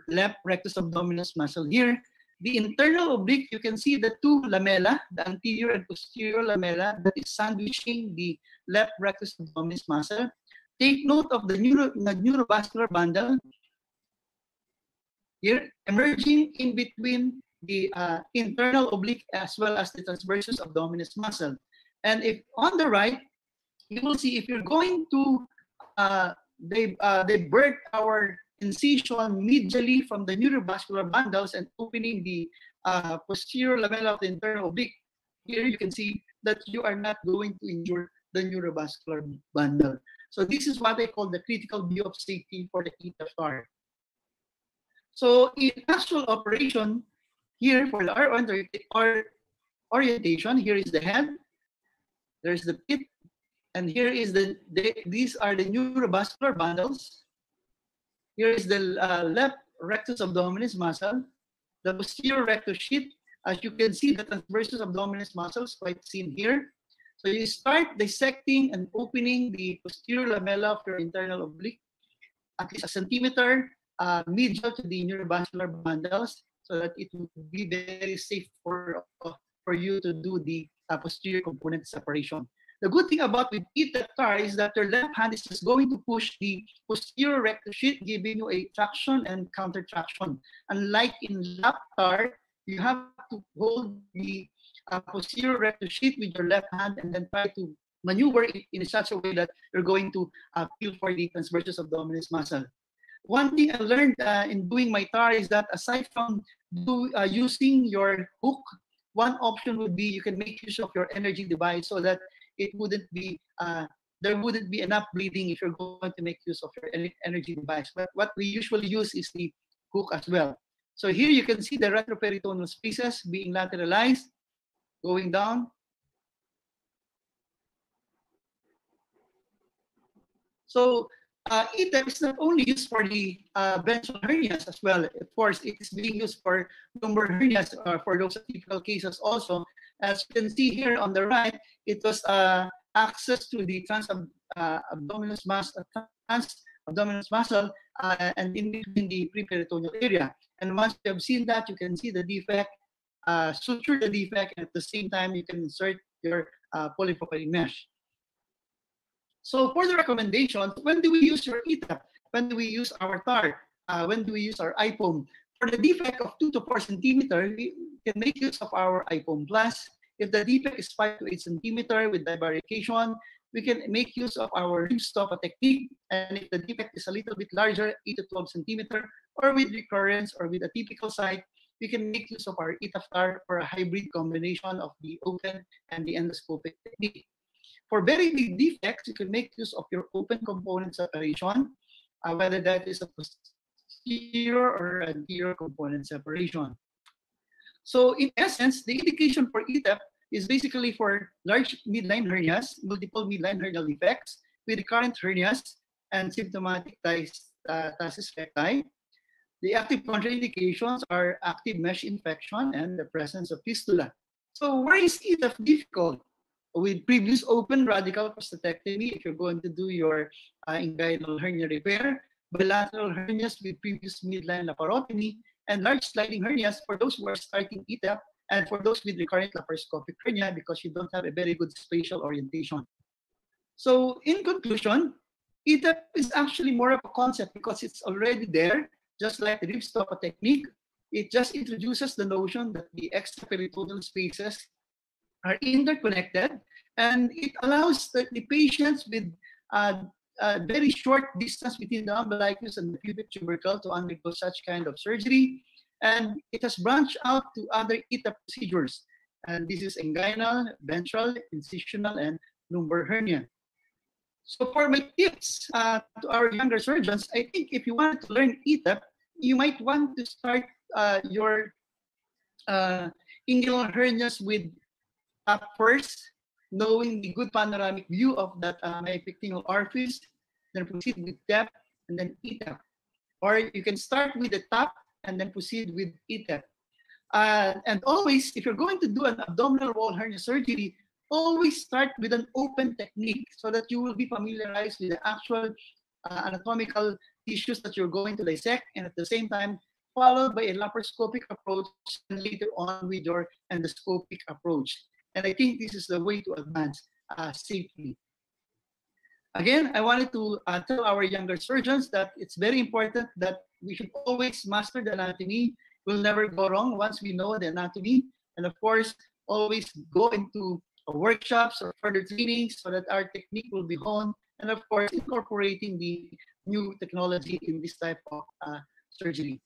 left rectus abdominis muscle here. The internal oblique, you can see the two lamella, the anterior and posterior lamella that is sandwiching the left rectus abdominis muscle. Take note of the neurovascular bundle here, emerging in between the internal oblique as well as the transversus abdominis muscle. And if on the right, you will see if you're going to, they birth our incision medially from the neurovascular bundles and opening the posterior lamella of the internal oblique. Here you can see that you are not going to injure the neurovascular bundle. So this is what I call the critical view of safety for the E-TEP. So in actual operation, here for our orientation, here is the head, there's the pit, and here is these are the neurovascular bundles. Here is the left rectus abdominis muscle, the posterior rectus sheath. As you can see, the transversus abdominis muscle is quite seen here. So you start dissecting and opening the posterior lamella of your internal oblique. at least a centimeter medial to the neurovascular bundles, so that it will be very safe for you to do the posterior component separation. The good thing about with E-TEP TAR is that your left hand is just going to push the posterior rectus sheath, giving you a traction and counter traction. Unlike in lap TAR, you have to hold the posterior rectus sheath with your left hand and then try to maneuver it in such a way that you're going to feel for the transversus abdominis muscle. One thing I learned in doing my TAR is that aside from using your hook, one option would be you can make use of your energy device so that it wouldn't be there wouldn't be enough bleeding if you're going to make use of your energy device. But what we usually use is the hook as well. So here you can see the retroperitoneal spaces being lateralized, going down. So E-TEP is not only used for the ventral hernias as well. Of course, it is being used for lumbar hernias for those atypical cases also. As you can see here on the right, it was access to the transabdominis muscle and in between the preperitoneal area. And once you have seen that, you can see the defect, suture the defect, and at the same time, you can insert your polypropylene mesh. So for the recommendations, when do we use your E-TEP? When do we use our TAR? When do we use our IPOM? For the defect of 2 to 4 centimeters, we can make use of our IPOM Plus. If the defect is 5 to 8 centimeters with divarication, we can make use of our rib stopper technique. And if the defect is a little bit larger, 8 to 12 centimeters, or with recurrence or with a typical site, we can make use of our E-TEP TAR for a hybrid combination of the open and the endoscopic technique. For very big defects, you can make use of your open component separation, whether that is a posterior or anterior component separation. So in essence, the indication for E-TEP is basically for large midline hernias, multiple midline hernial defects with recurrent hernias and symptomatic thysis recti. The active contraindications are active mesh infection and the presence of fistula. So why is E-TEP difficult? With previous open radical prostatectomy, if you're going to do your inguinal hernia repair, bilateral hernias with previous midline laparotomy, and large sliding hernias for those who are starting E-TEP, and for those with recurrent laparoscopic hernia because you don't have a very good spatial orientation. So in conclusion, E-TEP is actually more of a concept because it's already there, just like the rib stopper technique. It just introduces the notion that the extraperitoneal spaces are interconnected, and it allows the patients with a very short distance between the umbilicus and the pubic tubercle to undergo such kind of surgery. And it has branched out to other E-TEP procedures. And this is inguinal, ventral, incisional, and lumbar hernia. So for my tips to our younger surgeons, I think if you wanted to learn E-TEP, you might want to start your inguinal hernias with TAP first, knowing the good panoramic view of that myopectineal orifice, then proceed with TEP, and then E-TEP. Or you can start with the TAP and then proceed with E-TEP. And always, if you're going to do an abdominal wall hernia surgery, always start with an open technique so that you will be familiarized with the actual anatomical tissues that you're going to dissect, and at the same time, followed by a laparoscopic approach and later on with your endoscopic approach. And I think this is the way to advance safely. Again, I wanted to tell our younger surgeons that it's very important that we should always master the anatomy. We'll never go wrong once we know the anatomy. And of course, always go into workshops or further trainings so that our technique will be honed. And of course, incorporating the new technology in this type of surgery.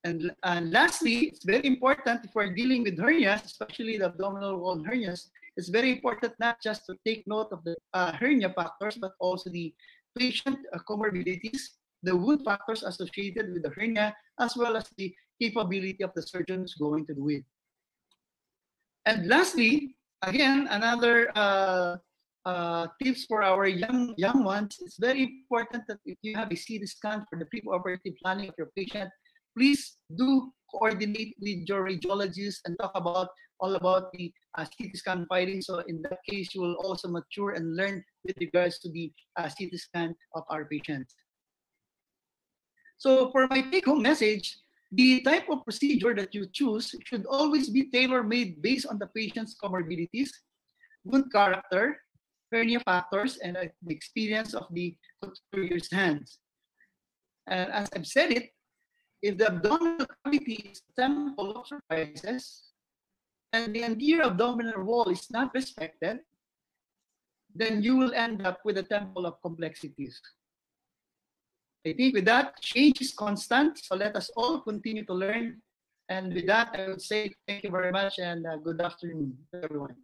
And lastly, it's very important if we're dealing with hernias, especially the abdominal wall hernias, it's very important not just to take note of the hernia factors, but also the patient comorbidities, the wound factors associated with the hernia, as well as the capability of the surgeon who's going to do it. And lastly, again, another tips for our young ones, it's very important that if you have a CT scan for the preoperative planning of your patient, please do coordinate with your radiologist and talk about all about the CT scan findings. So in that case, you will also mature and learn with regards to the CT scan of our patients. So for my take-home message, the type of procedure that you choose should always be tailor-made based on the patient's comorbidities, wound character, hernia factors, and the experience of the couturiers' hands. And as I've said it, if the abdominal cavity is a temple of surprises, and the anterior abdominal wall is not respected, then you will end up with a temple of complexities. I think with that, change is constant, so let us all continue to learn. And with that, I would say thank you very much and good afternoon to everyone.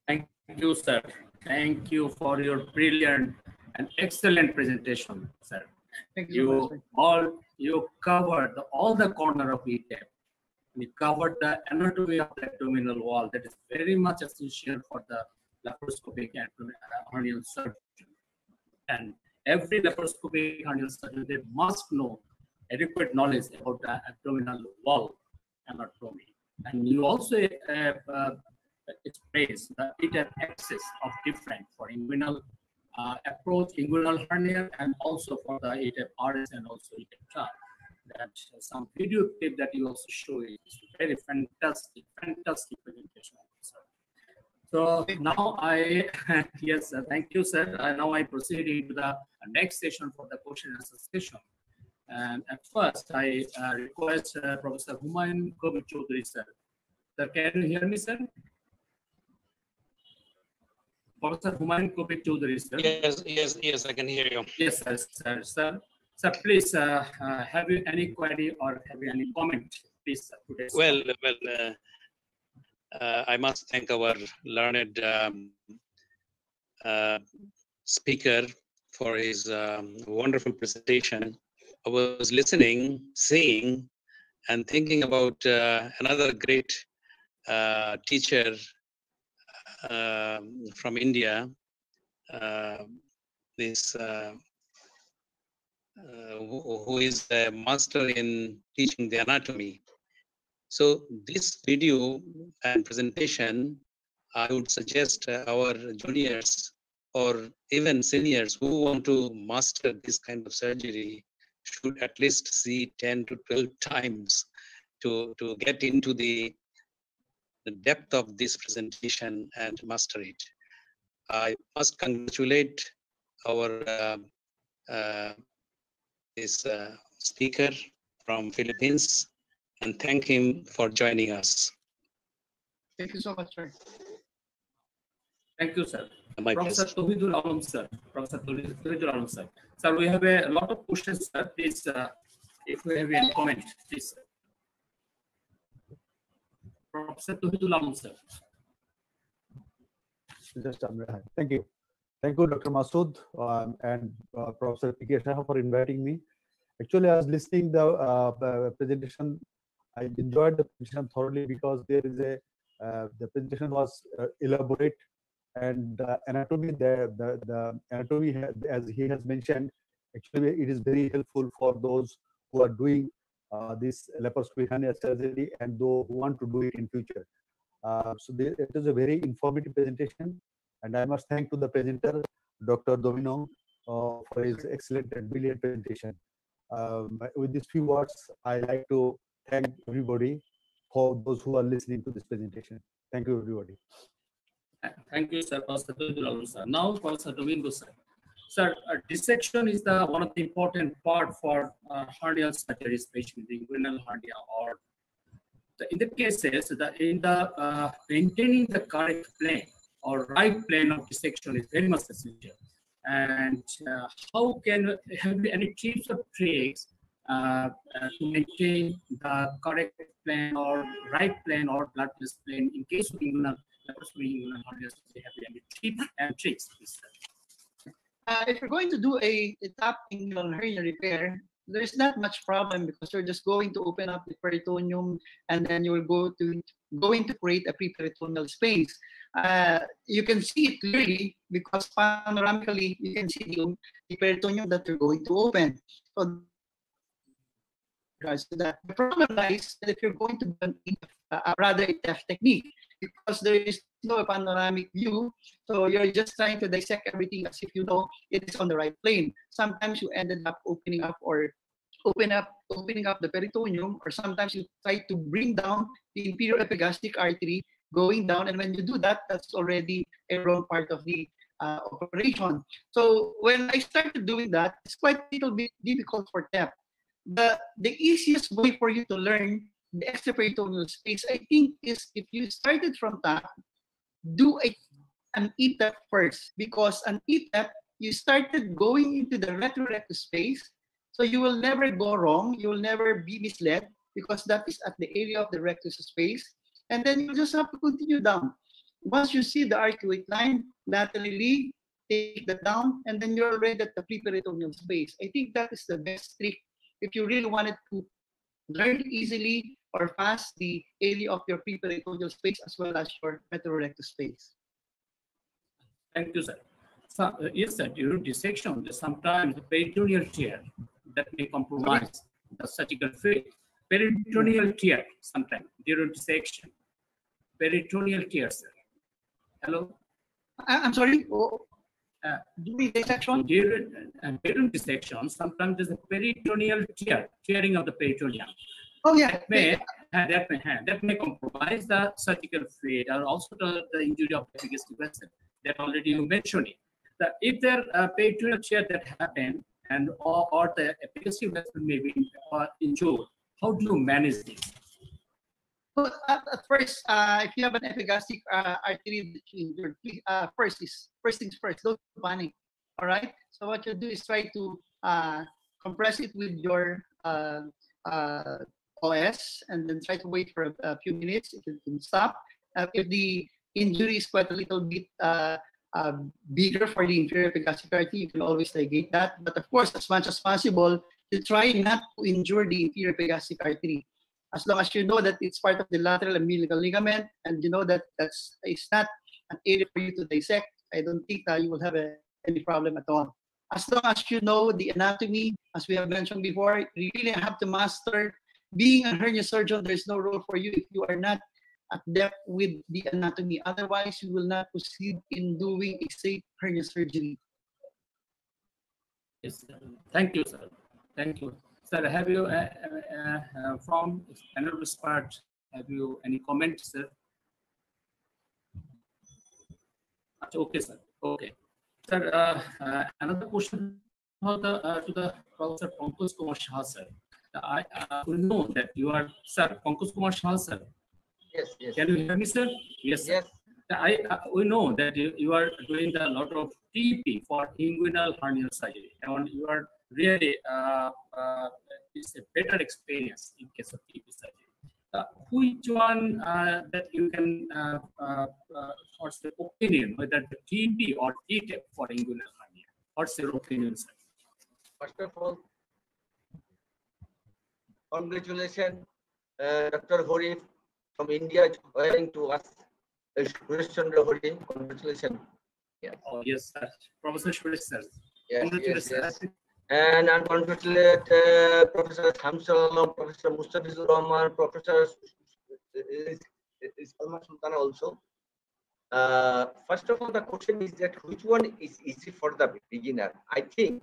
Thank you, sir. Thank you for your brilliant and excellent presentation, sir. Thank you so much. You covered all the corner of E-TEP. You covered the anatomy of the abdominal wall. That is very much essential for the laparoscopic hernial surgeon. And every laparoscopic hernial surgeon, they must know adequate knowledge about the abdominal wall anatomy. And you also express the E-TEP axis of different for inguinal approach, inguinal hernia, and also for the E-TEP RS and also E-TEP chart. That some video clip that you also show is very fantastic presentation. So now yes, thank you, sir. Now I proceed into the next session for the question and answer session. And at first, I request Professor Humayun Kobir Choudhury, sir. Sir, can you hear me, sir? Professor Humayun Kobir Choudhury, sir. Yes, I can hear you. Yes, sir. Sir, please, have you any query or have you any comment, please, sir? Well, I must thank our learned speaker for his wonderful presentation. I was listening, seeing, and thinking about another great teacher from India, who is a master in teaching the anatomy. So this video and presentation, I would suggest our juniors or even seniors who want to master this kind of surgery should at least see 10 to 12 times to get into the depth of this presentation and master it. I must congratulate our this speaker from Philippines and thank him for joining us. Thank you so much, sir. Thank you, sir. My Professor Tauhidul Alam, sir. Professor Tauhidul Alam, sir. Sir, we have a lot of questions, sir. Please, if we have any comment, please. Professor Tauhidul Alam, sir. Thank you. Thank you, Dr. Masood and Professor P.K. Shah for inviting me. Actually, I was listening the presentation. I enjoyed the presentation thoroughly because there is the presentation was elaborate and anatomy. The anatomy, as he has mentioned, actually it is very helpful for those who are doing this laparoscopic hernia surgery and those who want to do it in future. It is a very informative presentation, and I must thank to the presenter, Dr. Domino, for his excellent and brilliant presentation. With these few words, I like to thank everybody for those who are listening to this presentation. Thank you, everybody. Thank you, sir. Professor Tauhidul Alam, sir. Now, Professor Domingo, sir. Sir, dissection is the one of the important part for hernial surgery, especially the inguinal hernia. Or in the cases, in the maintaining the correct plane or right plane of dissection is very much essential. And how can have any tips or tricks to maintain the correct plane or right plane or bloodless plane in case of inguinal hernia? They have any tips and tricks, please, sir? If you're going to do a top inguinal hernia repair, there's not much problem because you're just going to open up the peritoneum and then you're going to create a preperitoneal space. You can see it clearly because panoramically you can see the peritoneum that you're going to open. So that the problem lies that if you're going to do a rather E-TEP technique, because there is no panoramic view. So you're just trying to dissect everything as if you know it is on the right plane. Sometimes you ended up opening up the peritoneum, or sometimes you try to bring down the inferior epigastric artery going down, and when you do that, that's already a wrong part of the operation. So when I started doing that, it's quite a little bit difficult for TEP. The easiest way for you to learn the extraperitoneal space, I think, is if you started from top, do an E-TEP first, because an E-TEP, you started going into the retrorectus space, so you will never go wrong, you will never be misled, because that is at the area of the rectus space, and then you just have to continue down. Once you see the arcuate line, laterally take that down, and then you're already at the preperitoneal space. I think that is the best trick if you really wanted to learn easily or fast the area of your preperitoneal space as well as your retrorectus space. Thank you, sir. So, yes, sir, during dissection, sometimes the peritoneal tear that may compromise the surgical field. Peritoneal tear, sometimes during dissection. Peritoneal tear, sir. Hello? I'm sorry? During dissection? During dissection, sometimes there's a peritoneal tear, tearing of the peritoneum. Oh, yeah. That may compromise the surgical field, or also the injury of the epigastric vessel that already you mentioned it. If there are peritoneal tear that happen, and or the epigastric vessel may be injured, how do you manage this? Well, at first, if you have an epigastric artery injured, first things first, don't panic. All right. So what you do is try to compress it with your OS, and then try to wait for a few minutes. If it can stop, if the injury is quite a little bit bigger for the inferior epigastric artery, you can always ligate that. But of course, as much as possible, you try not to injure the inferior epigastric artery. As long as you know that it's part of the lateral umbilical ligament, and you know that it's not an area for you to dissect, I don't think that you will have any problem at all. As long as you know the anatomy, as we have mentioned before, you really have to master. Being a hernia surgeon, there's no role for you if you are not at depth with the anatomy. Otherwise, you will not proceed in doing a safe hernia surgery. Yes, thank you, sir. Thank you. Sir, have you, from panelist part, have you any comments, sir? Okay, sir. Okay. Sir, another question to the Professor Pankaj Kumar Shah, sir. I know that you are, sir, Pankaj Kumar Shah, sir. Yes, yes. Can you hear me, sir? Yes, sir. Yes. We know that you are doing a lot of TEP for inguinal hernia surgery, and you are really it's a better experience in case of TEP surgery. Which one that you can, what's the opinion, whether the TEP or E-TEP for inguinal hernia? What's your opinion, sir? First of all, congratulations, Dr. Hori from India, joining to us. Congratulations, Hori. Congratulations. Yes. Oh, yes, sir. Professor Suresh, sir. Yes, Congratulations, yes. sir. And congratulate Professor Hamsal, Professor Mustafizur Rahman, Professor Salman Sultana also. First of all, the question is that which one is easy for the beginner? I think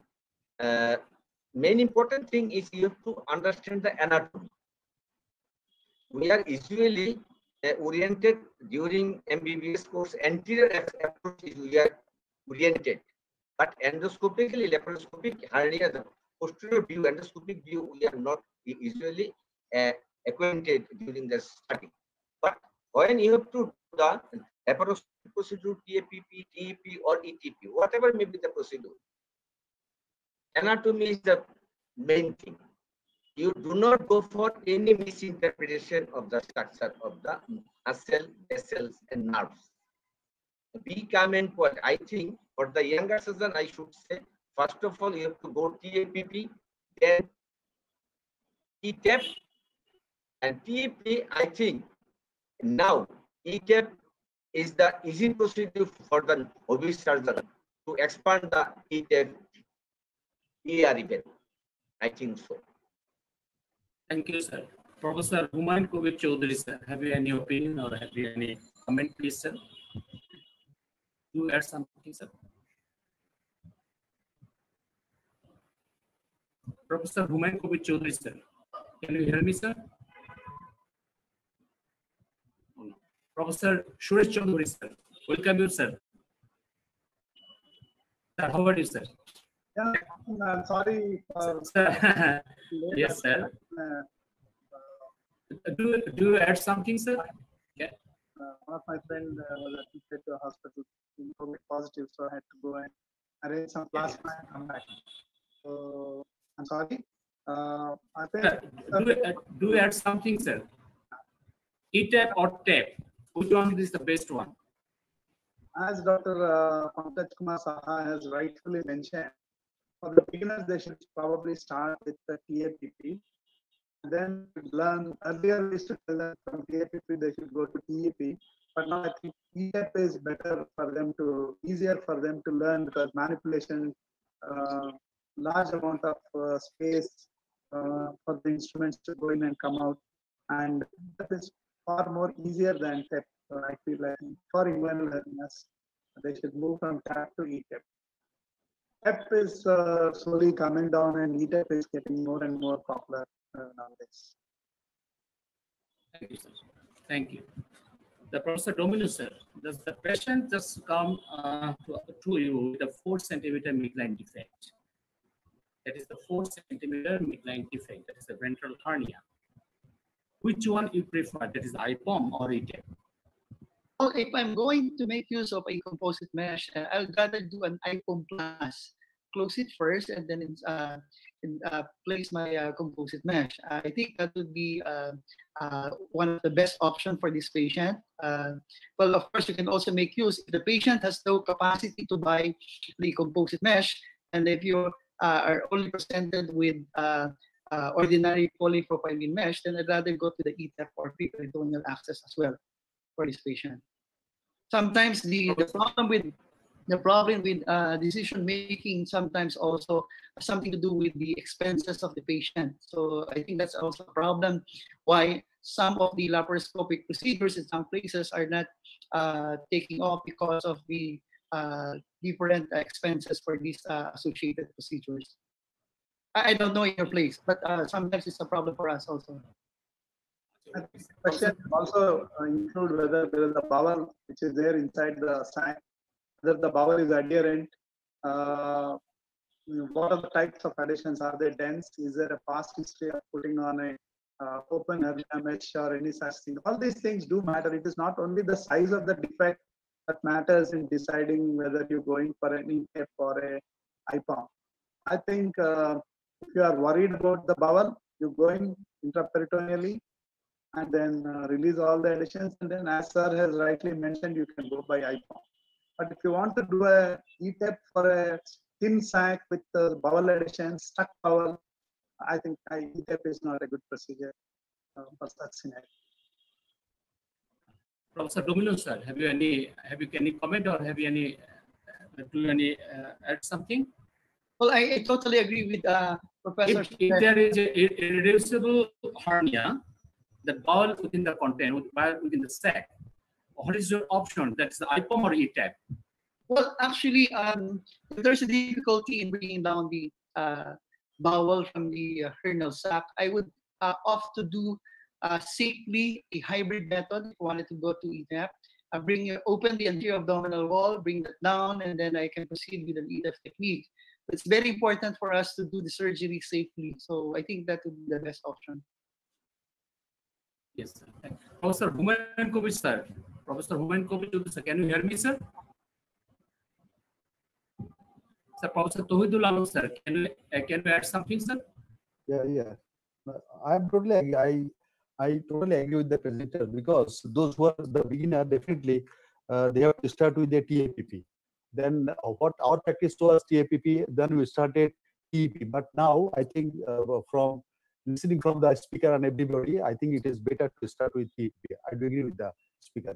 main important thing is you have to understand the anatomy. We are usually oriented during MBBS course, anterior approach is we are oriented. But endoscopically, laparoscopic hernia, the posterior view, endoscopic view, we are not usually acquainted during the study. But when you have to do the laparoscopic procedure, TAPP, TEP, or E-TEP, whatever may be the procedure, anatomy is the main thing. You do not go for any misinterpretation of the structure of the muscle, vessels, and nerves. Be calm and quiet. I think for the younger surgeon, I should say, first of all, you have to go TAPP, then E-TEP, and TEP. I think now E-TEP is the easy procedure for the novice surgeon to expand the E-TEP ER event. I think so. Thank you, sir. Professor Humayun Kabir Choudhury, sir, have you any opinion or have you any comment, please, sir. Do add something, sir. Professor Humayun Kabir Chaudhary, sir. Can you hear me, sir? Oh, no. Professor Suresh Chaudhary, sir. Welcome you, sir. Sir, how are you, sir? Yeah, I'm sorry. Sir. Yes, sir. Do you add something, sir? Yeah. One of my friends was admitted to a hospital, COVID positive, so I had to go and arrange some plasma and come back. So I'm sorry. I think Do you add something, sir? E-TEP or TEP? Which one is the best one? as Dr. Pankaj Kumar Saha has rightfully mentioned, for the beginners, they should probably start with the TAPP. Then learn, earlier we used to tell them from TAPP they should go to TAP, but now I think E-TEP is better for them to, easier for them to learn because manipulation, large amount of space for the instruments to go in and come out, and that is far more easier than TEP. So I feel like for inguinal hernias, they should move from TAP to E-TEP. TEP is slowly coming down and E-TEP is getting more and more popular nowadays. Thank you, sir. Thank you. The Professor Domino, sir, does the patient just come to you with a 4 centimeter midline defect? That is the 4 centimeter midline defect. That is the ventral hernia. Which one you prefer? That is IPOM or E-TEP? Well, if I'm going to make use of a composite mesh, I'll rather do an IPOM plus. Close it first and then place my composite mesh. I think that would be one of the best options for this patient. Well, of course, you can also make use if the patient has no capacity to buy the composite mesh, and if you are only presented with ordinary polypropylene mesh, then I'd rather go to the E-TEP or peritoneal access as well for this patient. Sometimes the problem with decision making sometimes also has something to do with the expenses of the patient. So I think that's also a problem why some of the laparoscopic procedures in some places are not taking off because of the different expenses for these associated procedures. I don't know in your place, but sometimes it's a problem for us also. The question also include whether there is a bowel which is there inside the sac, whether the bowel is adherent, what are the types of adhesions, are they dense, is there a past history of putting on a open hernia mesh or any such thing. All these things do matter. It is not only the size of the defect that matters in deciding whether you're going for an E-TEP or a IPOM. I think if you are worried about the bowel, you go in intraperitoneally and then release all the adhesions, and then as sir has rightly mentioned, you can go by IPOM. But if you want to do a E-TEP for a thin sac with the bowel adhesion, stuck bowel, I think E-TEP is not a good procedure for such scenario. Professor Domino, sir, have you any comment or have you any add something? Well, I totally agree with Professor. If there is a irreducible hernia, the bowel within the content, within the sac, what is your option? That's the IPOM or E-TEP? Well, actually, if there's a difficulty in bringing down the bowel from the hernial sac, I would opt to do safely a hybrid method. If you wanted to go to E-TEP, open the anterior abdominal wall, bring that down, and then I can proceed with an E-TEP technique. It's very important for us to do the surgery safely. So I think that would be the best option. Yes, sir. Professor Humayun Kabir, sir. Professor Humayun Kabir, sir, can you hear me, sir? Sir, Professor Tawhidul Alam, sir, can you add something, sir? Yeah. I'm totally agree. I totally agree with the presenter because those who are the beginner, definitely they have to start with the TAPP. Then what our practice was TAPP, then we started TEP. But now I think from listening from the speaker and everybody, I think it is better to start with TEP. I do agree with the speaker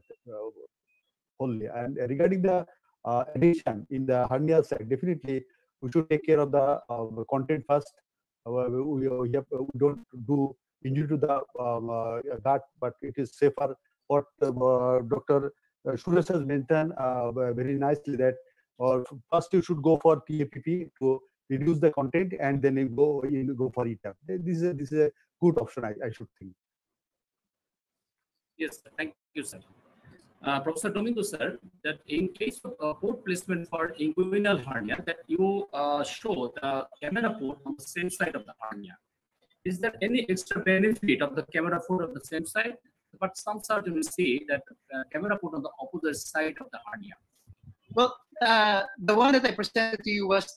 only. And regarding the addition in the hernia sac, definitely we should take care of the content first. We don't do injury to the gut, but it is safer. What Dr. Suresh has mentioned very nicely that or first you should go for TAPP to reduce the content and then you go for E-TEP. This is a good option, I should think. Yes, thank you, sir. Professor Domingo, sir, that in case of port placement for inguinal hernia, that you show the camera port on the same side of the hernia. Is there any extra benefit of the camera port on the same side? But some surgeons see that camera port on the opposite side of the hernia. Well, the one that I presented to you was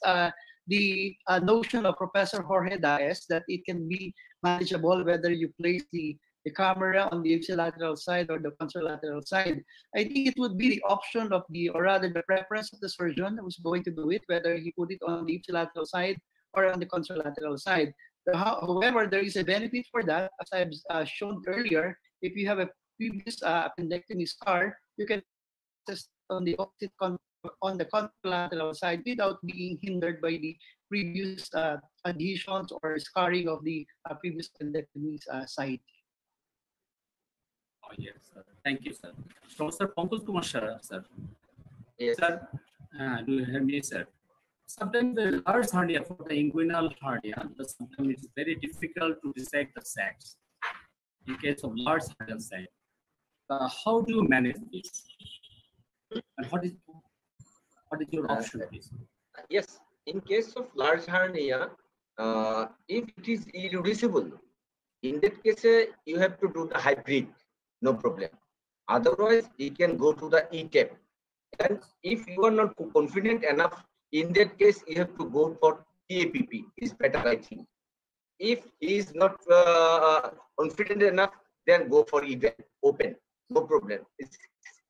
the notion of Professor Jorge Daes that it can be manageable whether you place the camera on the ipsilateral side or the contralateral side. I think it would be the option of the, or rather the preference of the surgeon who's going to do it, whether he put it on the ipsilateral side or on the contralateral side. However, there is a benefit for that, as I've shown earlier. If you have a previous appendectomy scar, you can test on the opposite on the contralateral side without being hindered by the previous adhesions or scarring of the previous appendectomy site. Oh, yes, sir. Thank you, sir. Professor Pankaj Kumar, sir. Yes. Sir, do you hear me, sir? Sometimes the large hernia for the inguinal hernia, sometimes it's very difficult to dissect the sacs. In case of large hernia site, how do you manage this? And what is your option, please? Yes, in case of large hernia, if it is irreducible, in that case, you have to do the hybrid, no problem. Otherwise, you can go to the E-TEP. And if you are not confident enough, in that case, you have to go for TAPP. Is better, I think. If he is not confident enough, then go for E-TEP, open, no problem. It's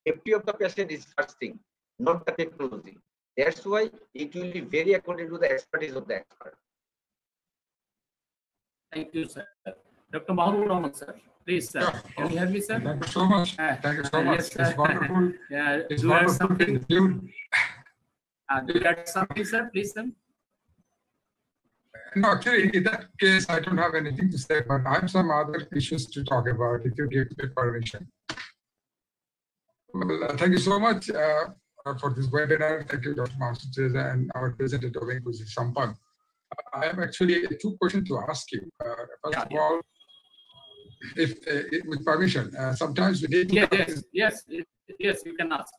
safety of the patient is first thing, not the technology. That's why it will be very according to the expertise of the expert. Thank you, sir. Dr. Mahbub Rahman, sir. Please, sir. Yeah. Can you hear me, sir? Thank you so much. Thank you so much. Yes, It's wonderful. Yeah, It's do you have wonderful to something? include. Do you have something, sir? Please, sir. No, actually, in that case, I don't have anything to say, but I have some other issues to talk about if you give me permission. Well, thank you so much for this webinar. Thank you, Dr. Masud and our presenter, Domingo Sampan. I have actually two questions to ask you. First of all, if with permission, sometimes we need to yes, you can ask.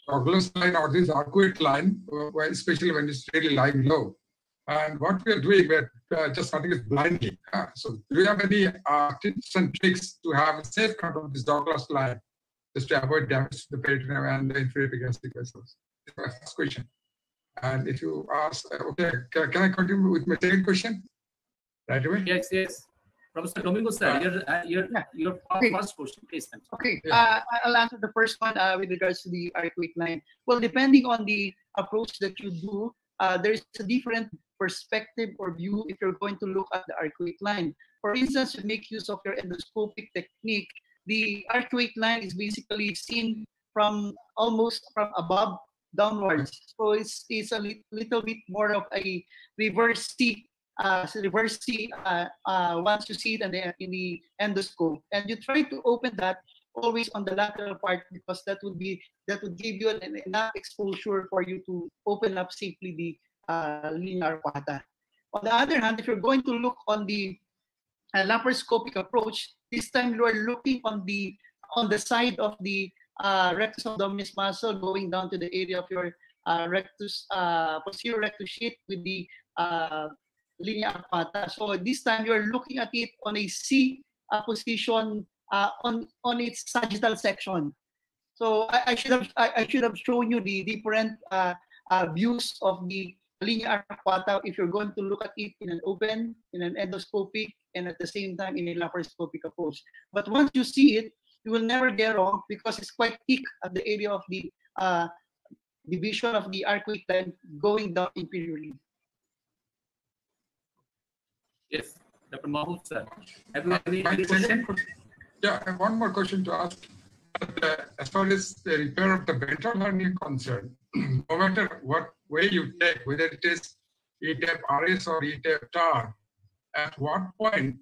Douglas line or this arcuate line, especially when it's really lying low. And what we are doing, we're just cutting it blindly. So do you have any tips and tricks to have a safe cut of this Douglas line just to avoid damage to the peritoneum and the inferior epigastric vessels? That's my first question. And if you ask, okay, can I continue with my second question? Right away? Yes. Professor Domingo, sir, your first question, please. Okay, Yeah. I'll answer the first one with regards to the arcuate line. Well, depending on the approach that you do, there is a different perspective or view if you're going to look at the arcuate line. For instance, you make use of your endoscopic technique. The arcuate line is basically seen from almost from above downwards. So it's a little bit more of a reverse C. Once you see it in the endoscope, and you try to open that always on the lateral part, because that would give you enough exposure for you to open up safely the linear arcuata. On the other hand, if you're going to look on the laparoscopic approach, this time you are looking on the side of the rectus abdominis muscle going down to the area of your posterior rectus sheath with the linear arcuata. So this time you're looking at it on a C position on its sagittal section. So I should have shown you the different views of the linear arcuata if you're going to look at it in an open, in an endoscopic, and at the same time in a laparoscopic approach. But once you see it, you will never get wrong because it's quite thick at the area of the division of the arcuate line going down inferiorly. Yes, Dr. Mahbub, sir. Have you any question? Yeah, I have one more question to ask. As far as the repair of the ventral hernia concerned, no matter what way you take, whether it is E-TEP RS or E-TEP TAR, at one point,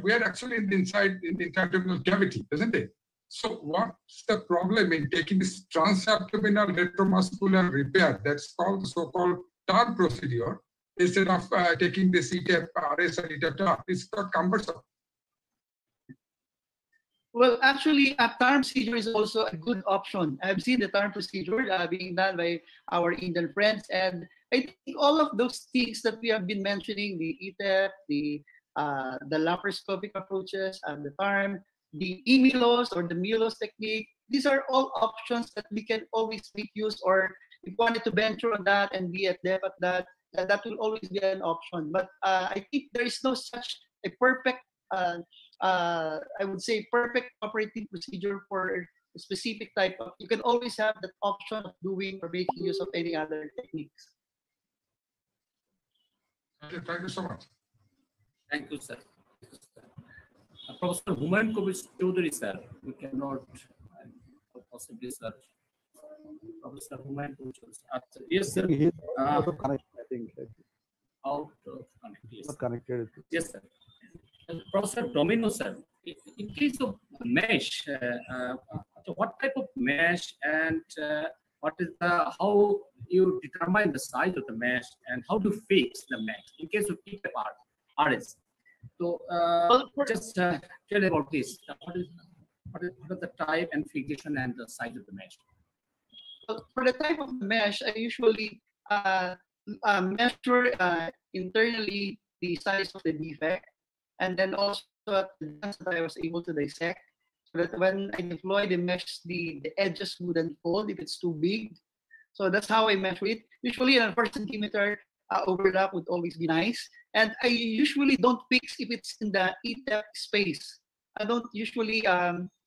we are actually inside the abdominal cavity, isn't it? So what's the problem in taking this transabdominal retromuscular repair, that's called the so-called TAR procedure, instead of taking this E-TEP RS or E-TEP TAR? It's got cumbersome. Well, actually, a TAR procedure is also a good option. I've seen the TAR procedure being done by our Indian friends, and I think all of those things that we have been mentioning, the E-TEP, the laparoscopic approaches, and the TARM, the e-milos or the milos technique, these are all options that we can always make use, or if we wanted to venture on that and be at depth at that, that will always be an option. But I think there is no such a perfect I would say perfect operating procedure for a specific type of. You can always have that option of doing or making use of any other techniques. Thank you so much. Thank you, sir. Professor Humayun Kabir Chaudhary, sir, we cannot possibly, sir. Professor Humayun Kabir Chaudhary. Yes, sir. He's out of connect, I think. Out of connect. Yes. Not connected. Yes, sir. Professor Domino, sir, in case of mesh, what type of mesh and what is the, how you determine the size of the mesh and how to fix the mesh in case of E-TEP RS? So just tell about this. What is the type and fixation and the size of the mesh? Well, for the type of mesh, I usually measure internally the size of the defect, and then also at the distance that I was able to dissect, so that when I deploy the mesh, the edges wouldn't fold if it's too big. So that's how I measure it. Usually, a 1 centimeter overlap would always be nice. And I usually don't fix if it's in the E-TEP space. I don't usually,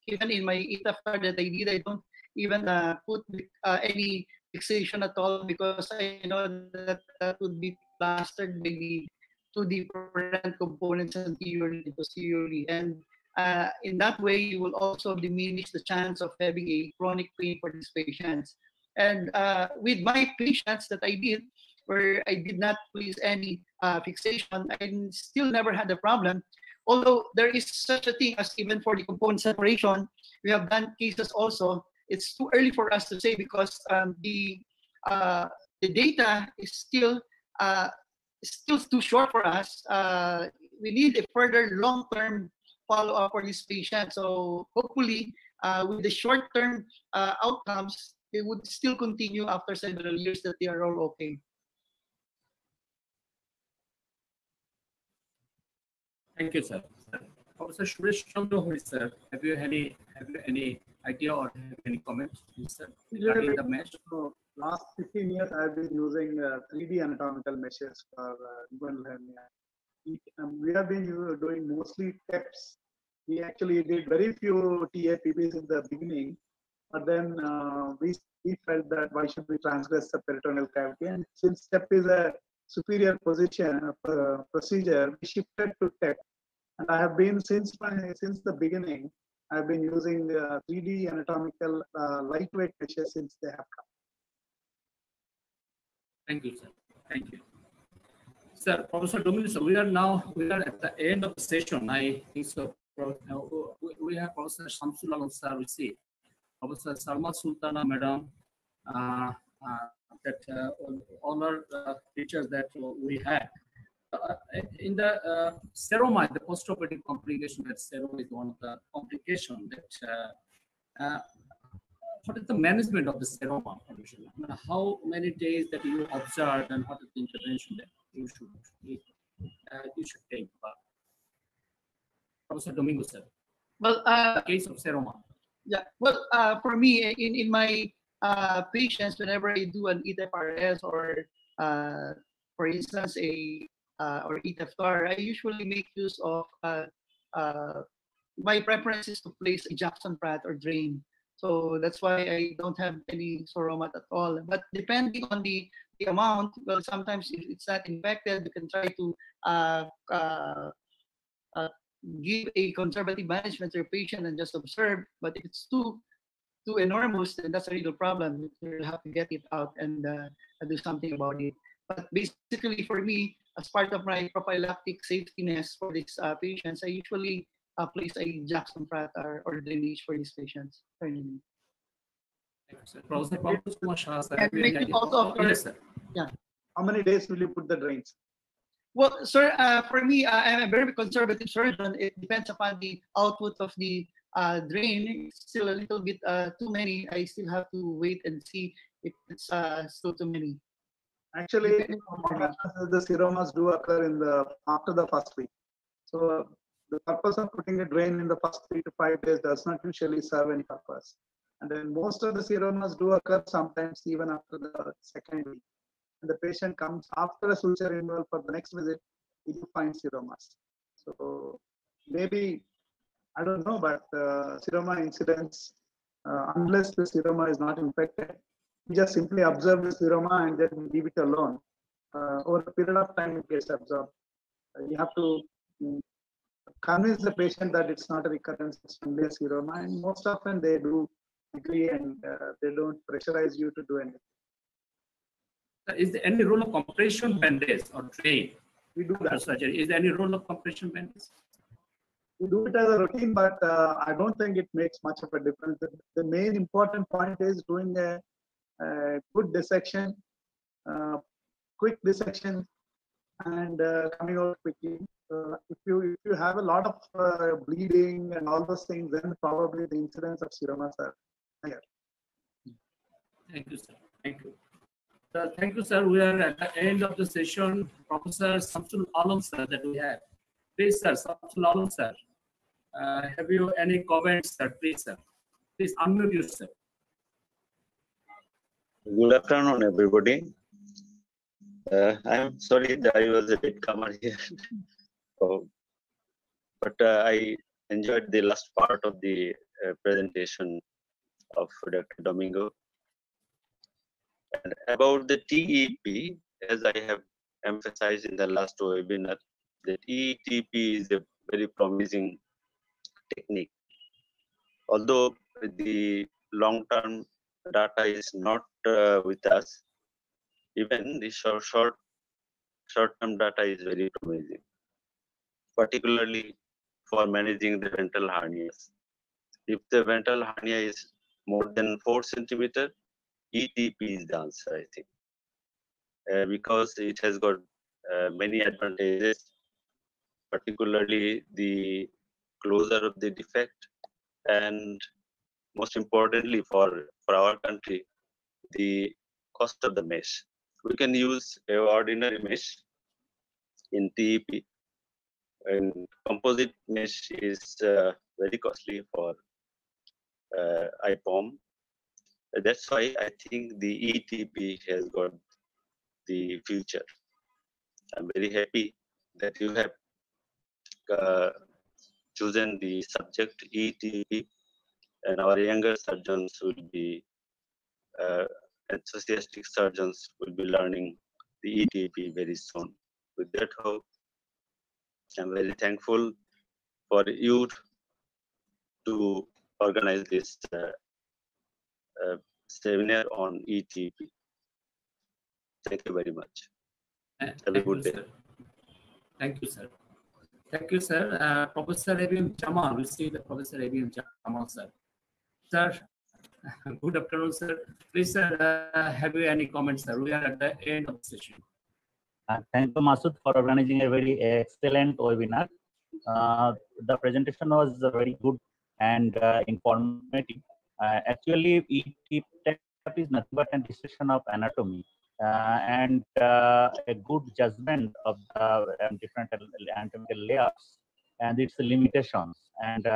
even in my E-TEP that I did, I don't even put any fixation at all, because I know that that would be plastered by the two different components anteriorly and posteriorly. And in that way, you will also diminish the chance of having a chronic pain for these patients. And with my patients that I did, where I did not place any fixation, I still never had a problem. Although there is such a thing as, even for the component separation, we have done cases also. It's too early for us to say, because the data is still too short for us. We need a further long-term follow-up for this patient. So hopefully, with the short-term outcomes, they would still continue after several years that they are all okay. Thank you, sir. Professor Suresh Chandra, sir, have you any idea or have any comments, sir, regarding the mesh? So last 15 years, I've been using 3D anatomical meshes for inguinal hernia. We have been doing mostly TEPs. We actually did very few TAPPs in the beginning, but then we felt that why should we transgress the peritoneal cavity? And since TEP is a superior position procedure, we shifted to TEP. And I have been since the beginning. I've been using 3D anatomical lightweight meshes since they have come. Thank you, sir. Thank you. Sir, Professor Dominic, we are at the end of the session. I think so. We have Professor Shamsul Alam sir received, Professor Sarma Sultana madam, that all our teachers that we had. In the seroma, the postoperative complication, that seroma is one of the complications that what is the management of the seroma condition? How many days that you observe, and what is the intervention that you should take? Professor Domingo, sir. Well, the case of seroma. Yeah. Well, for me, in my patients, whenever I do an E-TEP RS or, for instance, or E-TEP TAR, I usually make use of my preference is to place a Jackson Pratt or drain. So that's why I don't have any soromat at all. But depending on the amount, well, sometimes if it's not infected, you can try to give a conservative management to your patient and just observe. But if it's too enormous, then that's a real problem. You'll have to get it out and do something about it. But basically, for me, as part of my prophylactic safetiness for these patients, I usually place a Jackson Pratt or drainage for these patients. Professor Pankaj Kumar Shah, sir. And make it also Yes, sir. Yeah. How many days will you put the drains? Well, sir, for me, I'm a very conservative surgeon. It depends upon the output of the drain. It's still a little bit too many. I still have to wait and see if it's still too many. Actually, the seromas do occur after the first week. So the purpose of putting a drain in the first 3 to 5 days does not usually serve any purpose. And then most of the seromas do occur sometimes even after the second week. And the patient comes after a suture removal for the next visit, he will find seromas. So maybe, I don't know, but seroma incidence, unless the seroma is not infected, we just simply observe the seroma and then leave it alone. Over a period of time, it gets absorbed. You have to convince the patient that it's not a recurrence, it's only a seroma, and most often they do agree and they don't pressurize you to do anything. Is there any role of compression bandage or drain? We do that. Surgery. Is there any role of compression bandage? We do it as a routine, but I don't think it makes much of a difference. The main important point is doing a good dissection, quick dissection, and coming out quickly. If you have a lot of bleeding and all those things, then probably the incidence of seromas are higher. Thank you, sir. Thank you. Thank you, sir. We are at the end of the session. Professor Samsul Alam, sir, that we have. Please, sir, Samsul Alam, sir. Have you any comments, sir? Please, sir. Please unmute yourself. Good afternoon, everybody. I'm sorry that I was a latecomer here, but I enjoyed the last part of the presentation of Dr. Domingo. And about the TEP, as I have emphasized in the last webinar, that E-TEP is a very promising technique. Although the long-term data is not with us, even the short-term data is very promising, particularly for managing the ventral hernias. If the ventral hernia is more than 4 centimeters, E-TEP is the answer, I think, because it has got many advantages, particularly the closure of the defect, and most importantly for our country, the cost of the mesh. We can use an ordinary mesh in TEP, and composite mesh is very costly for IPOM. That's why I think the E-TEP has got the future. I'm very happy that you have chosen the subject E-TEP, and our younger surgeons will be enthusiastic surgeons will be learning the E-TEP very soon. With that hope, I'm very thankful for you to organize this seminar on E-TEP. Thank you very much. Have a good day. Sir. Thank you, sir. Thank you, sir. Professor Abim Jamal, we'll see the Professor Abim Jamal, sir. Sir, good afternoon, sir. Please, sir, have you any comments, sir? We are at the end of the session. Thank you, Masood, for organizing a very excellent webinar. The presentation was very good and informative. Actually, E-TEP is nothing but a discussion of anatomy and a good judgment of the different anatomical layers and its limitations, and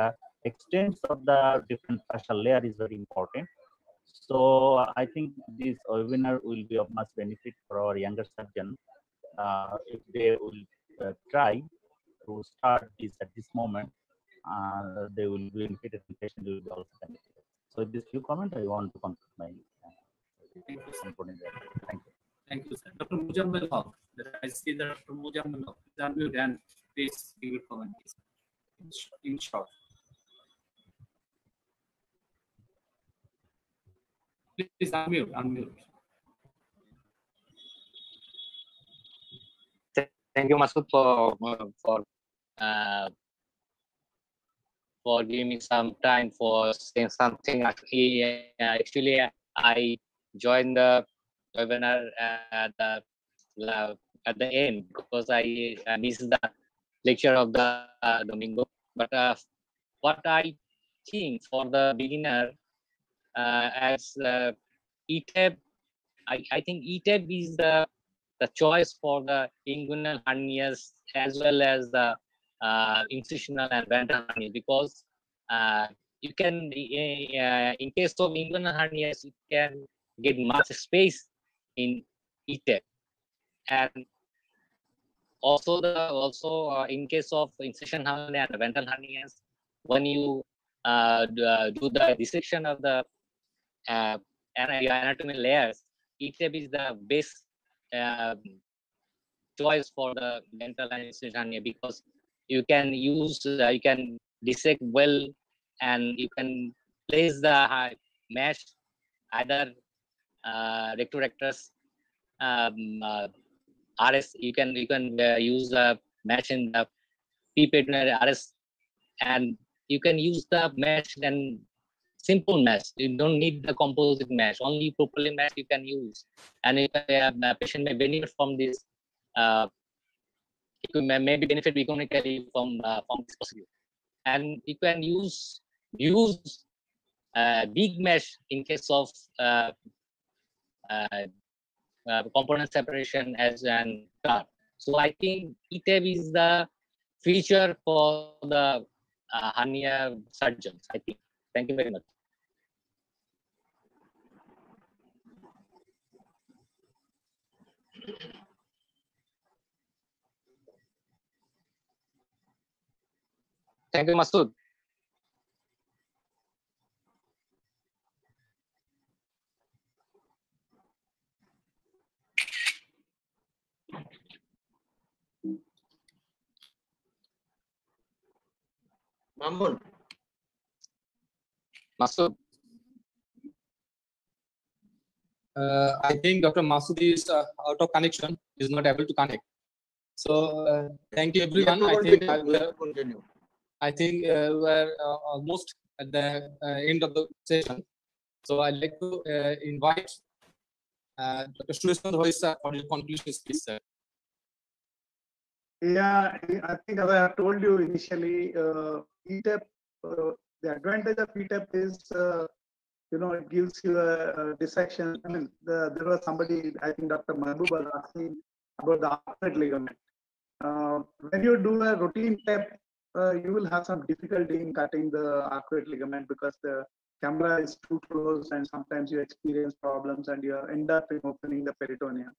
extents of the different fascial layer is very important. So I think this webinar will be of much benefit for our younger surgeons if they will try to start this at this moment. They will be benefited and patient will be also benefited. So with this few comments, I want to conclude my Thank you, sir. Thank you. Thank you, sir. Dr. Mujammil Haq. I see that Dr. Mujammil Haq. Please unmute and please give your comment in short. Please unmute. Thank you, Masood, for for giving me some time for saying something. Actually, I joined the webinar at the end because I missed the lecture of the Domingo. But what I think for the beginner, as E-TEP, I think E-TEP is the choice for the inguinal hernias as well as the incisional and ventral hernias, because you can, in case of inguinal hernias, you can get much space in E-TEP, and also in case of incision hernia and ventral hernias, when you do the dissection of the anatomy layers, E-TEP is the best choice for the ventral and incision hernia, because you can use you can dissect well, and you can place the mesh either rectorectus RS. You can use the mesh in the P-peritoneal RS, and you can use the mesh and simple mesh. You don't need the composite mesh. Only properly mesh you can use, and if the patient may benefit from this. It could maybe benefit economically from this procedure, and you can use big mesh in case of component separation as an car. So I think E-TEP is the feature for the hernia surgeons, I think. Thank you very much. Thank you, Masood. Mamun. Masood. I think Dr. Masood is out of connection, is not able to connect. So thank you everyone. I think we're almost at the end of the session. So I'd like to invite Dr. Suresh for your conclusion speech, sir. Yeah, I think as I have told you initially, E-TEP, the advantage of E-TEP is, it gives you a dissection. I mean, there was somebody, I think Dr. Mahbub was asking about the arcuate ligament. When you do a routine TEP, you will have some difficulty in cutting the arcuate ligament because the camera is too close, and sometimes you experience problems and you end up in opening the peritoneum.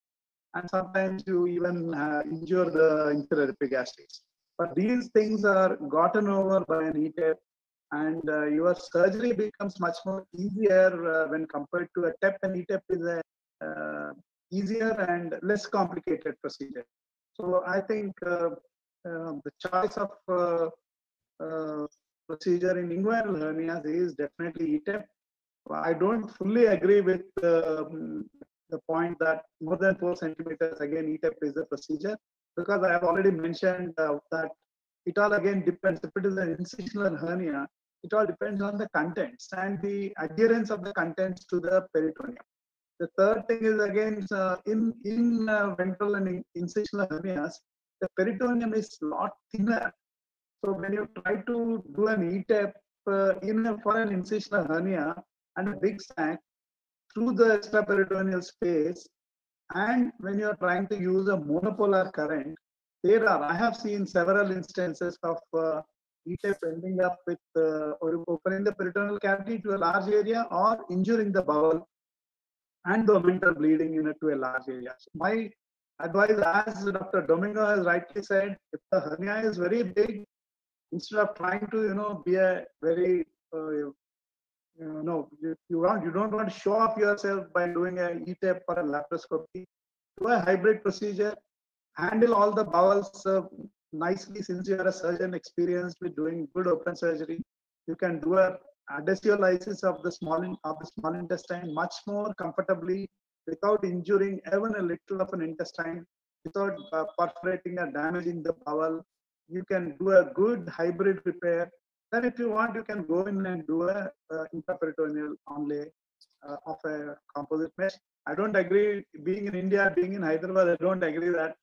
And sometimes you even injure the inferior epigastrics. But these things are gotten over by an E-TEP, and your surgery becomes much more easier when compared to a TEP. And E-TEP is a easier and less complicated procedure. So I think the choice of procedure in inguinal hernias is definitely E-TEP. I don't fully agree with the point that more than 4 centimeters, again, E-TEP is a procedure, because I have already mentioned that it all again depends. If it is an incisional hernia, it all depends on the contents and the adherence of the contents to the peritoneum. The third thing is, again, in ventral and incisional hernias, the peritoneum is a lot thinner. So when you try to do an E-TEP for an incisional hernia and a big sac through the extraperitoneal space, and when you are trying to use a monopolar current, I have seen several instances of E-TEP ending up with opening the peritoneal cavity to a large area or injuring the bowel and the omental bleeding to a large area. So my advice, as Dr. Domingo has rightly said, if the hernia is very big, instead of trying to be a very you don't want to show off yourself by doing a E-TEP or a laparoscopy, do a hybrid procedure, handle all the bowels nicely. Since you are a surgeon experienced with doing good open surgery, you can do a adhesive of the small intestine much more comfortably without injuring even a little of an intestine, without perforating or damaging the bowel. You can do a good hybrid repair then if you want, you can go in and do a intraperitoneal onlay of a composite mesh. I don't agree, being in India, being in Hyderabad, I don't agree that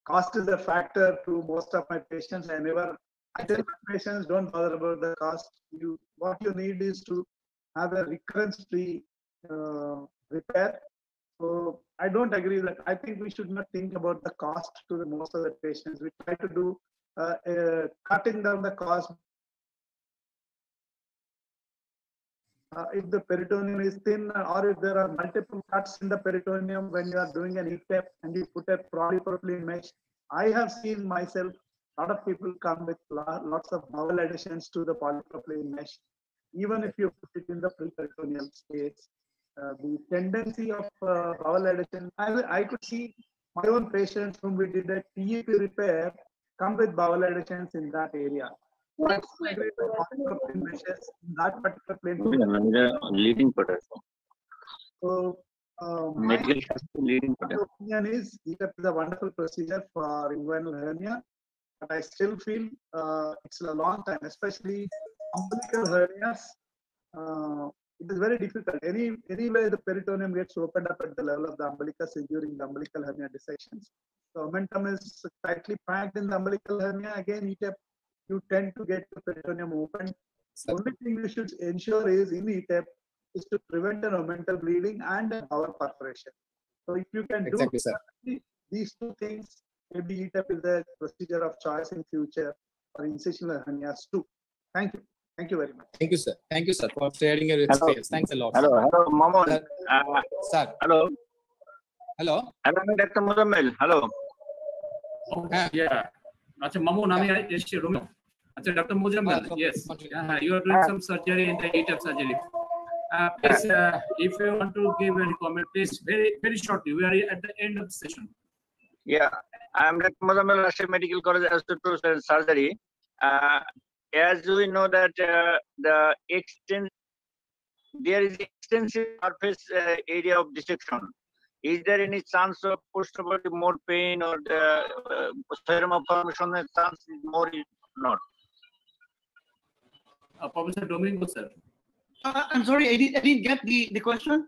cost is a factor to most of my patients. I tell my patients, don't bother about the cost. What you need is to have a recurrence-free repair. So I don't agree that. I think we should not think about the cost to the most of the patients. We try to do cutting down the cost. If the peritoneum is thin, or if there are multiple cuts in the peritoneum when you are doing an E-TEP and you put a polypropylene mesh, I have seen myself, a lot of people come with lots of bowel additions to the polypropylene mesh. Even if you put it in the pre-peritoneal space, the tendency of bowel addition, I could see my own patients whom we did a TEP repair come with bowel additions in that area. That particular plane. Leading protocol. So, my opinion is E-TEP is a wonderful procedure for inguinal hernia, but I still feel it's a long time, especially umbilical hernias. It is very difficult. Anyway, the peritoneum gets opened up at the level of the umbilicus during the umbilical hernia dissections. The omentum is tightly packed in the umbilical hernia. Again, E-TEP, you tend to get the peritoneum open. The only thing you should ensure is in E-TEP is to prevent an omental bleeding and a bowel perforation. So if you can do these two things, maybe E-TEP is a procedure of choice in future for incisional hernias too. Thank you. Thank you very much. Thank you, sir. Thank you, sir, for sharing your experience. Thanks a lot. Hello, Mamon. Sir. Hello. Hello. Hello, Dr. Muzammil. Hello. Yeah. Acha, Mamun, Dr. Muzammil, yes. You are doing some surgery in the E-TEP surgery. Please, if you want to give any comment, please, very shortly. We are at the end of the session. Yeah, I am Dr. Muzammil, Rashid Medical College Associate Surgery. As we know that there is extensive surface area of dissection. Is there any chance of post-operative more pain, or the seroma formation chance is more or not? Professor Domingo, sir. I'm sorry, I didn't get the question.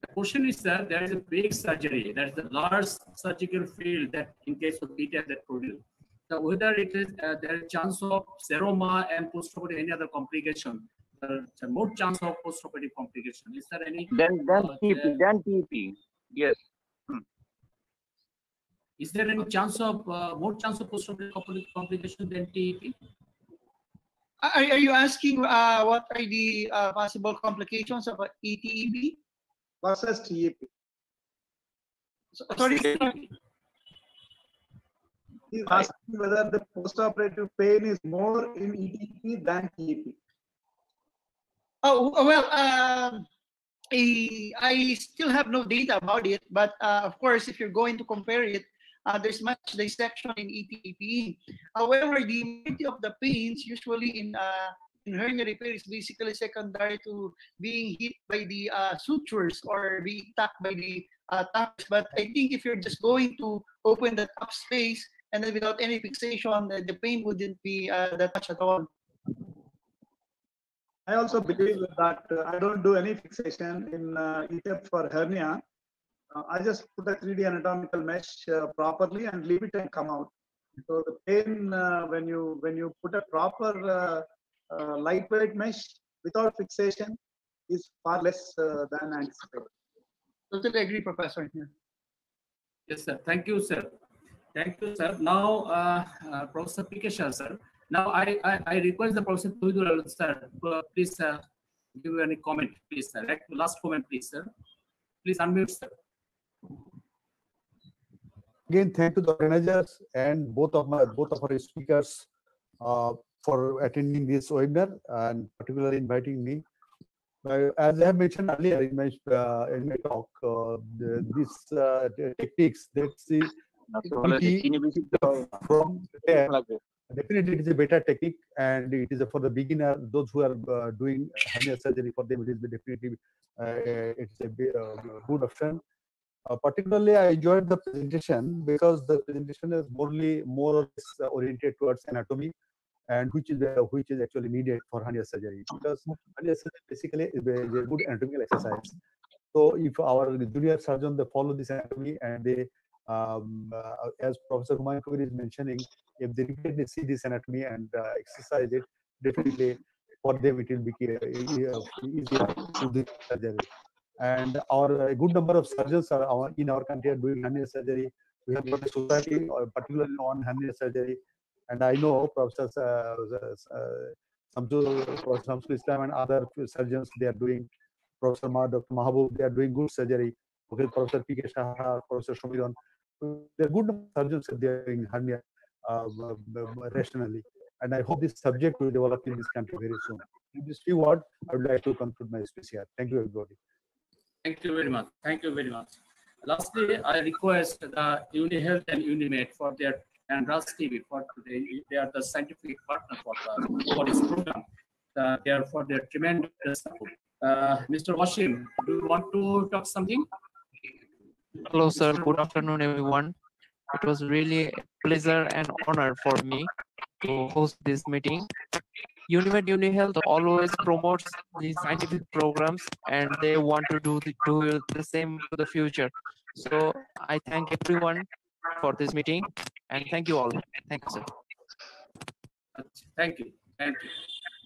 The question is, sir, there is a big surgery. There is a large surgical field that, in case of E-TEP, that produced. So whether it is there is chance of seroma and postoperative any other complication, there's more chance of postoperative complication. Is there any? Then TP. Yes. Is there any chance of more chance of postoperative complication than TEP? Are you asking what are the possible complications of E-TEP versus TEP? Sorry. He's asking whether the postoperative pain is more in E-TEP than TEP. Oh, well, I still have no data about it, but of course, if you're going to compare it, there's much dissection in E-TEP. However, the majority of the pains usually in hernia repair is basically secondary to being hit by the sutures or being attacked by the taps. But I think if you're just going to open the top space and then without any fixation, the pain wouldn't be that much at all. I also believe that I don't do any fixation in E-TEP for hernia. I just put a 3D anatomical mesh properly and leave it and come out. So the pain when you put a proper lightweight mesh without fixation is far less than anticipated. Totally agree, Professor. Yes, sir. Thank you, sir. Thank you, sir. Now, Professor Pikesha, sir. Now, I request the Professor Tuidul, sir, please give any comment, please, sir. Last comment, please, sir. Please unmute, sir. Again, thank to the organizers and both of our speakers for attending this webinar and particularly inviting me. As I have mentioned earlier in my talk, these techniques, that's the from definitely it is a better technique, and it is for the beginner, those who are doing hernia surgery, for them it is definitely it's a good option. Particularly, I enjoyed the presentation because the presentation is more or less oriented towards anatomy, and which is actually needed for hernia surgery, because hernia surgery basically is a good anatomical exercise. So if our junior surgeon, they follow this anatomy and they, as Professor Humayun Kabir is mentioning, if they repeatedly see this anatomy and exercise it, definitely for them it will be easier to do surgery. And a good number of surgeons are in our country are doing hernia surgery. We have got a society particularly on hernia surgery, and I know Professor Samsul Islam and other surgeons, they are doing. Dr. Mahabub, they are doing good surgery. Okay, Professor P.K. Shah, Professor Shomiron, there are good number of surgeons they are doing hernia rationally. And I hope this subject will develop in this country very soon. In this few words, I would like to conclude my speech here. Thank you, everybody. Thank you very much. Thank you very much. Lastly, I request the UniHealth and UniMed for their and RAS TV for today. They are the scientific partner for this program. Therefore, their tremendous support. Mr. Washim, do you want to talk something? Hello, sir. Good afternoon, everyone. It was really a pleasure and honor for me to host this meeting. UniMed UniHealth always promotes these scientific programs, and they want to do the same for the future. So I thank everyone for this meeting, and thank you all. Thank you, sir. Thank you. Thank you.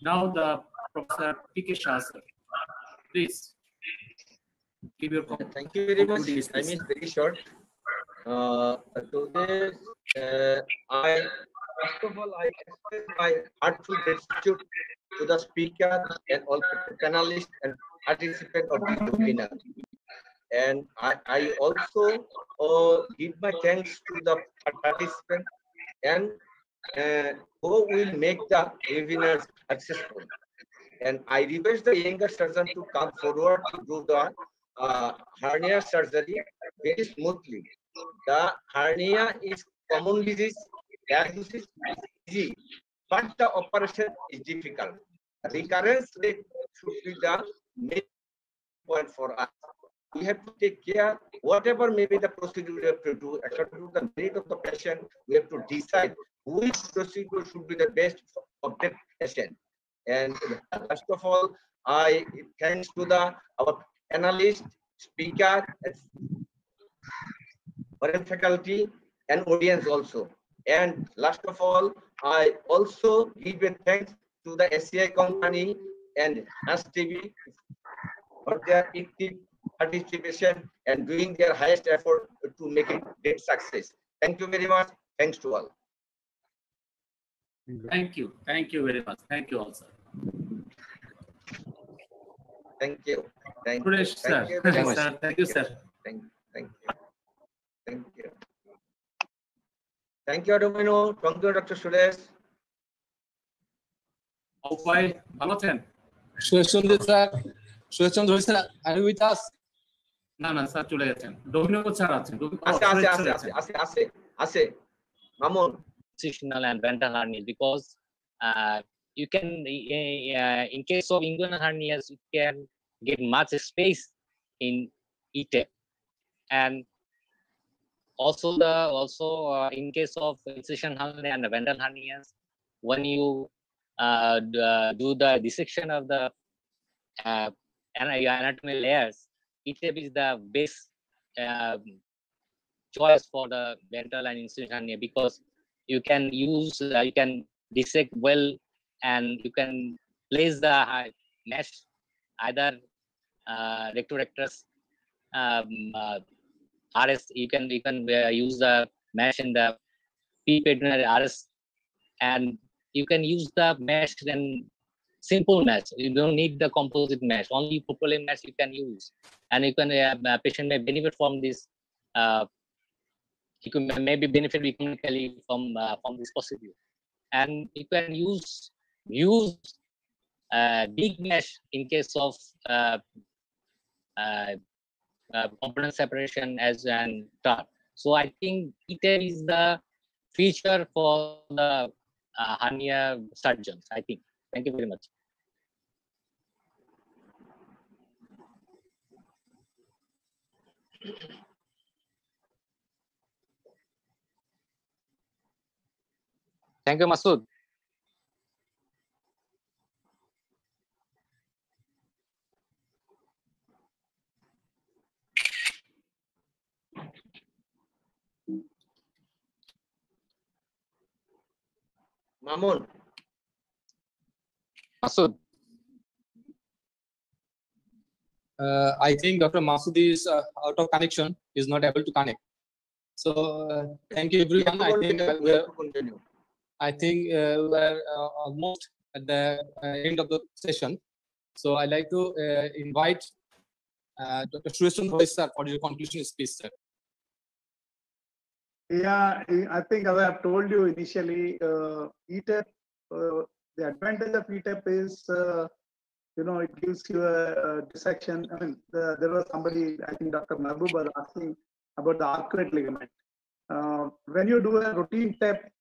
Now the Professor P.K. Shah, sir. Please give your comment. Thank you very much. I mean, very short. Today, first of all, I express my heartfelt gratitude to the speaker and all panelists and participants of this webinar. And I also give my thanks to the participants and who will make the webinar successful. And I request the younger surgeon to come forward to do the hernia surgery very smoothly. The hernia is common disease, diagnosis is easy, but the operation is difficult. Recurrence rate should be the main point for us. We have to take care, whatever may be the procedure we have to do, according to the need of the patient, we have to decide which procedure should be the best for that patient. And first of all, I thanks to our panelists, speaker, foreign faculty, and audience also. And last of all, I also give a thanks to the SCI company and STV for their active participation and doing their highest effort to make it great success. Thank you very much. Thanks to all. Thank you. Thank you very much. Thank you all, sir. Thank you. Thank you. Thank you very much. Sir. Thank you, sir. Thank you. Thank you. Thank you, Domino. Thank you, Dr. Suresh. Okay, ভালো আছেন? Suresh sir. Suresh sir, are you with us? না না sir চলে গেছেন। Domino sir আছেন। আছে Mamun. Incisional and ventral hernias, because you can, in case of inguinal hernias, you can get much space in E-TEP, and also in case of incision hernia and ventral hernias, when you do the dissection of the anatomy layers, E-TEP is the best choice for the ventral and incision hernia, because you can use, you can dissect well, and you can place the mesh, either rectorectus, RS. You can use the mesh in the pepaternary RS, and you can use the mesh in simple mesh. You don't need the composite mesh. Only propylene mesh you can use, and you can patient may benefit from this. You can maybe benefit economically from this procedure, and you can use big mesh in case of component separation as an TAR. So I think E-TEP is the feature for the hernia surgeons, I think. Thank you very much. Thank you, Masood. Mamun. Masood. I think Dr. Masood is out of connection, is not able to connect. So thank you everyone. I think we're almost at the end of the session. So I'd like to invite Dr. Suresh sir for your conclusion speech, sir. Yeah, I think as I have told you initially, E-TEP, the advantage of E-TEP is, it gives you a dissection. I mean, there was somebody, I think Dr. Mahbub was asking about the arcuate ligament. When you do a routine TEP,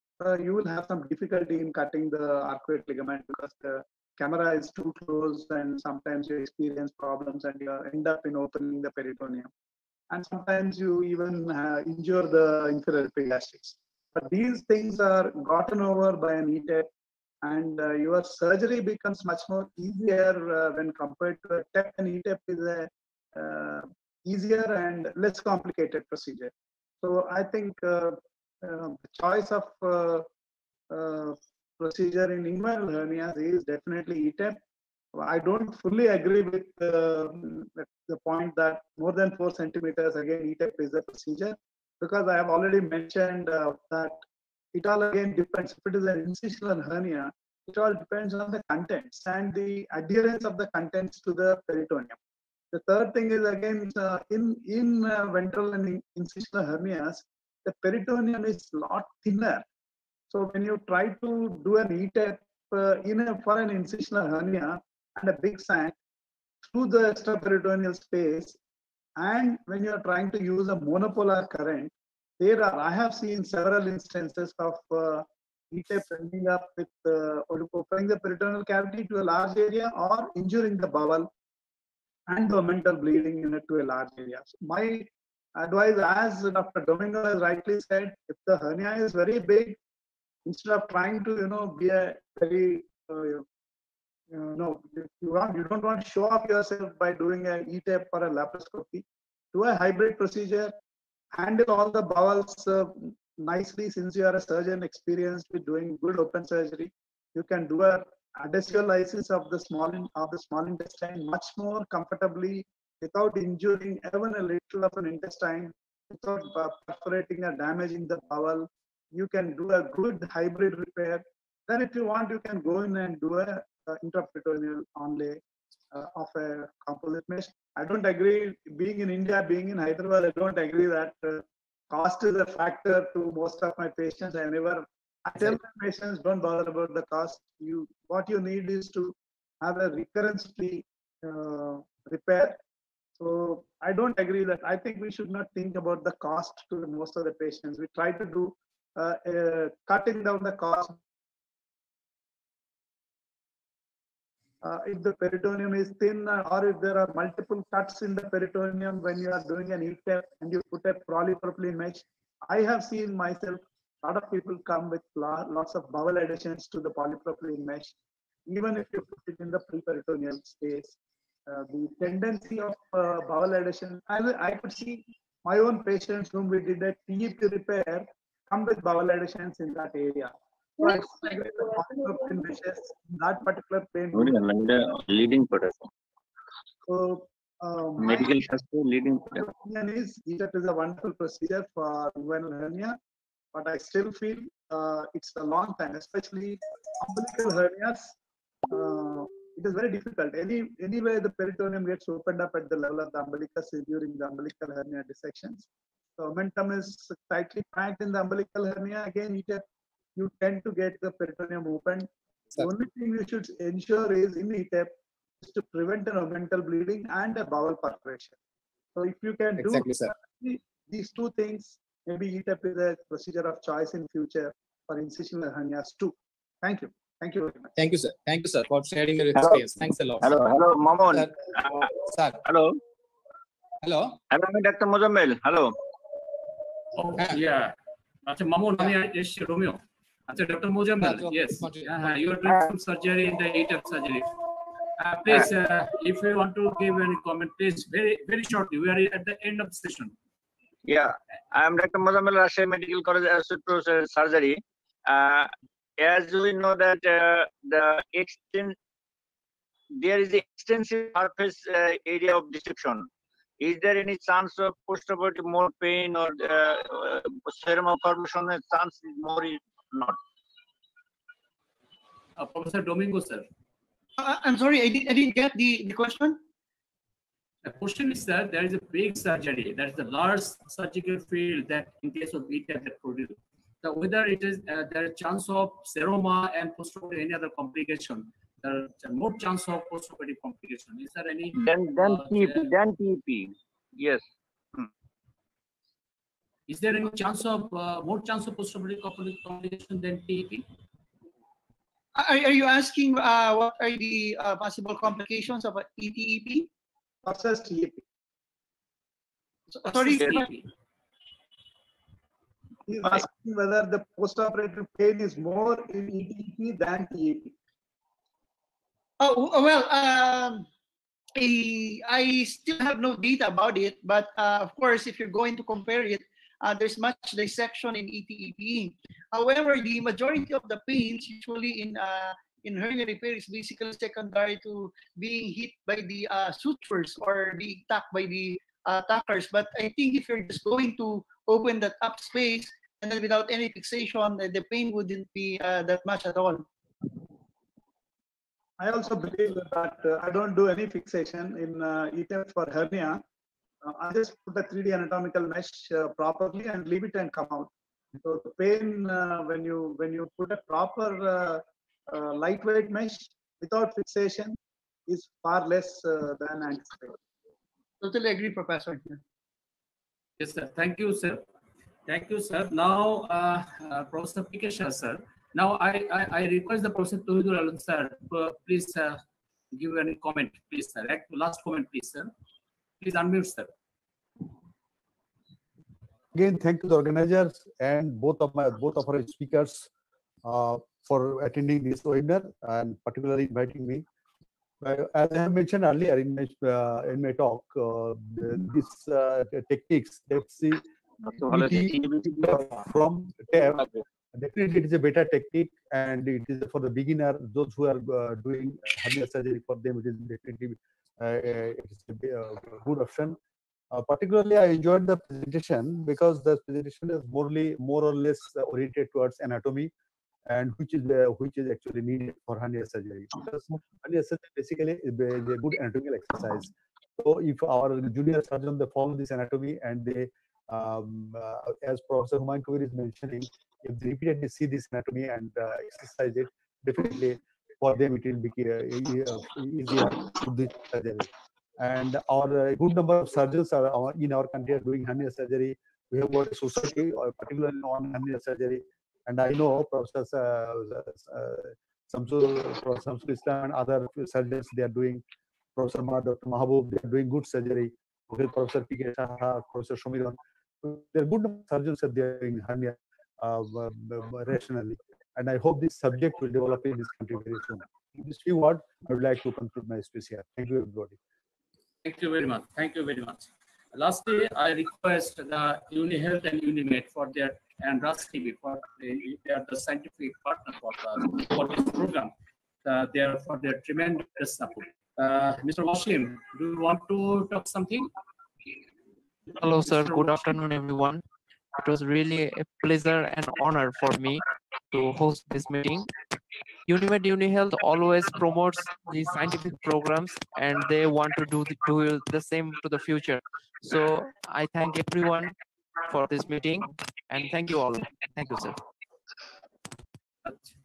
you will have some difficulty in cutting the arcuate ligament because the camera is too close and sometimes you experience problems and you end up in opening the peritoneum. And sometimes you even injure the inferior epigastrics. But these things are gotten over by an E-TEP, and your surgery becomes much more easier when compared to a TEP. And E-TEP is a easier and less complicated procedure. So I think the choice of procedure in inguinal hernias is definitely E-TEP. I don't fully agree with the point that more than 4 centimeters, again, E-TEP is a procedure, because I have already mentioned that it all again depends. If it is an incisional hernia, it all depends on the contents and the adherence of the contents to the peritoneum. The third thing is, again, in ventral and incisional hernias, the peritoneum is a lot thinner. So when you try to do an E-TEP for an incisional hernia and a big sac through the extraperitoneal space, and when you are trying to use a monopolar current, I have seen several instances of E-TEP ending up with opening the peritoneal cavity to a large area or injuring the bowel and the mental bleeding to a large area. So my advice, as Dr. Domingo has rightly said, if the hernia is very big, instead of trying to be a very you don't want to show off yourself by doing an E-TEP or a laparoscopy. Do a hybrid procedure, handle all the bowels nicely. Since you are a surgeon experienced with doing good open surgery, you can do a adhesiolisis of the small intestine much more comfortably without injuring even a little of an intestine, without perforating or damaging the bowel. You can do a good hybrid repair. Then if you want, you can go in and do a intraperitoneal onlay of a composite mesh. I don't agree, being in India, being in Hyderabad, I don't agree that cost is a factor to most of my patients. I tell my patients, don't bother about the cost. What you need is to have a recurrence-free repair. So I don't agree that. I think we should not think about the cost to most of the patients. We try to do cutting down the cost. If the peritoneum is thin, or if there are multiple cuts in the peritoneum when you are doing an E-TEP and you put a polypropylene mesh, I have seen myself, a lot of people come with lots of bowel adhesions to the polypropylene mesh. Even if you put it in the preperitoneal space, the tendency of bowel adhesion, I could see my own patients whom we did a TEP repair come with bowel adhesions in that area. So I agree the polypropylene meshes in that particular plane. Leading production. So Medical leading opinion is E-TEP is a wonderful procedure for inguinal hernia, but I still feel it's a long time, especially umbilical hernias. It is very difficult. Anyway, the peritoneum gets opened up at the level of the umbilicus during the umbilical hernia dissections. The momentum is tightly packed in the umbilical hernia. Again, E-TEP, you tend to get the peritoneum open. The only thing you should ensure is in E-TEP is to prevent an omental bleeding and a bowel perforation. So if you can do these two things, maybe E-TEP is a procedure of choice in future for incisional hernias too. Thank you. Thank you very much. Thank you, sir. Thank you, sir, for sharing your experience. Thanks a lot. Hello, Mamun. Sir. Hello, Dr. Mozammel. Hello. Oh, yeah. Dr. Mamun, Romeo. Dr. Mozammel, yes. You are doing some surgery in the E-TEP surgery. Please, if you want to give any comment, please, very shortly. We are at the end of the session. Yeah, I am Dr. Mozammel, Rajshahi Medical College Associate Professor Surgery. as we know that there is extensive surface area of dissection. Is there any chance of postoperative more pain or serum of corrosion chance is more or not? Professor Domingo, sir. I'm sorry, I didn't get the question. The question is that there is a big surgery, that is the large surgical field that in case of E-TEP that produced. So whether it is there is chance of seroma and postoperative any other complication, there is more chance of postoperative complication. Is there any? Then TEP. Yes. Is there any chance of more chance of postoperative complication than TEP? Are you asking what are the possible complications of E-TEP? Versus TEP. Sorry. He's asking whether the postoperative pain is more in E-TEP than TEP. Oh, well, I still have no data about it, but of course, if you're going to compare it, there's much dissection in E-TEP. However, the majority of the pains usually in hernia repair is basically secondary to being hit by the sutures or being attacked by the attackers. But I think if you're just going to open that up space and then without any fixation, the pain wouldn't be that much at all. I also believe that I don't do any fixation in E-TEP for hernia. I just put a 3D anatomical mesh properly and leave it and come out. So the pain when you put a proper lightweight mesh without fixation is far less than anticipated. Totally agree, Professor. Yes, sir. Thank you, sir. Thank you, sir. Now, Professor Pikesha, sir. Now, I request the Professor Tohidur Alam, sir, please give any comment, please, sir. Last comment, please, sir. Please unmute, sir. Again, thank you to the organizers and both of our speakers for attending this webinar and particularly inviting me. As I have mentioned earlier in my talk, these techniques, let's see, from TEP, definitely it is a better technique and it is for the beginner, those who are doing hernia surgery, for them it is definitely it is a good option. Particularly, I enjoyed the presentation because the presentation is more or less oriented towards anatomy, and which is actually needed for hernia surgery. Because hernia surgery basically is a good anatomical exercise. So if our junior surgeon they follow this anatomy and they, as Professor Humayun Kabir is mentioning, if they repeatedly see this anatomy and exercise it, definitely for them it will be easier to do surgery. And our good number of surgeons are in our country are doing hernia surgery. We have got a society, particularly on hernia surgery. And I know Professor Samsul Islam and other surgeons they are doing. Professor Dr. Mahabub, they are doing good surgery. Professor P.K. Saha, Professor Shomiron. There are good number of surgeons that they are doing hernia rationally. And I hope this subject will develop in this country very soon. In this few words, I would like to conclude my speech here. Thank you, everybody. Thank you very much. Thank you very much. Lastly, I request the UniHealth and Unimed for their and RAS TV for they are the scientific partner for this program. They are for their tremendous support. Mr. Washim, do you want to talk something? Hello, sir. Good afternoon, everyone. It was really a pleasure and honor for me to host this meeting. Unimed UniHealth always promotes the scientific programs and they want to do the same to the future. So I thank everyone for this meeting and thank you all. Thank you, sir.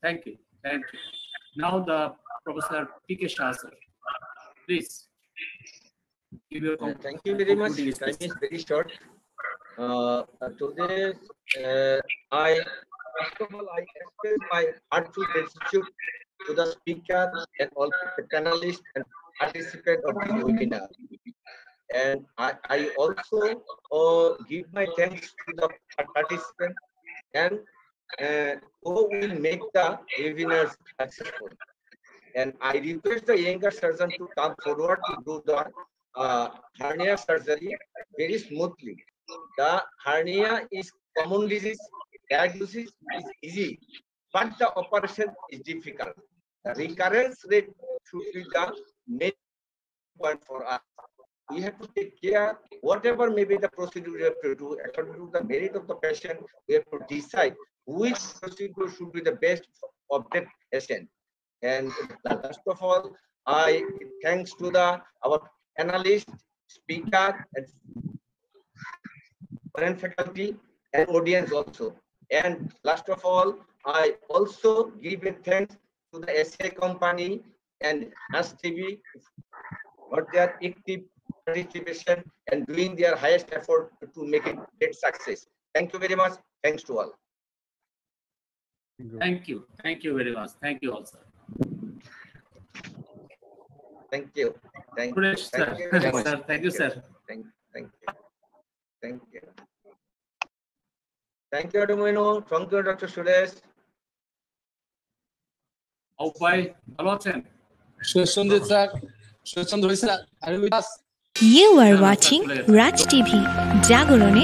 Thank you. Thank you. Now the Professor P.K. Shah, sir. Please. Give your thank you very much. Time is very short. Today, first of all, I express my heartfelt gratitude to the speaker and also the panelists and participants of this webinar. And I also give my thanks to the participants and who will make the webinars successful. And I request the younger surgeon to come forward to do the hernia surgery very smoothly. The hernia is common disease. Diagnosis is easy, but the operation is difficult. The recurrence rate should be the main point for us. We have to take care, whatever may be the procedure we have to do, according to the merit of the patient, we have to decide which procedure should be the best of that patient. And last of all, I thanks to our analyst, speaker, and foreign faculty and audience also. And last of all, I also give a thanks to the SA company and ASTV for their active participation and doing their highest effort to make it great success. Thank you very much. Thanks to all. Thank you. Thank you very much. Thank you all, sir. Thank you. Thank you. Suresh, sir. Thank you very much. Sir. Thank you, sir. Thank you. Thank you. Thank you, Adumino. Thank you, Dr. Suresh. Bye. Hello, sir. You are watching Raj TV, Jagorone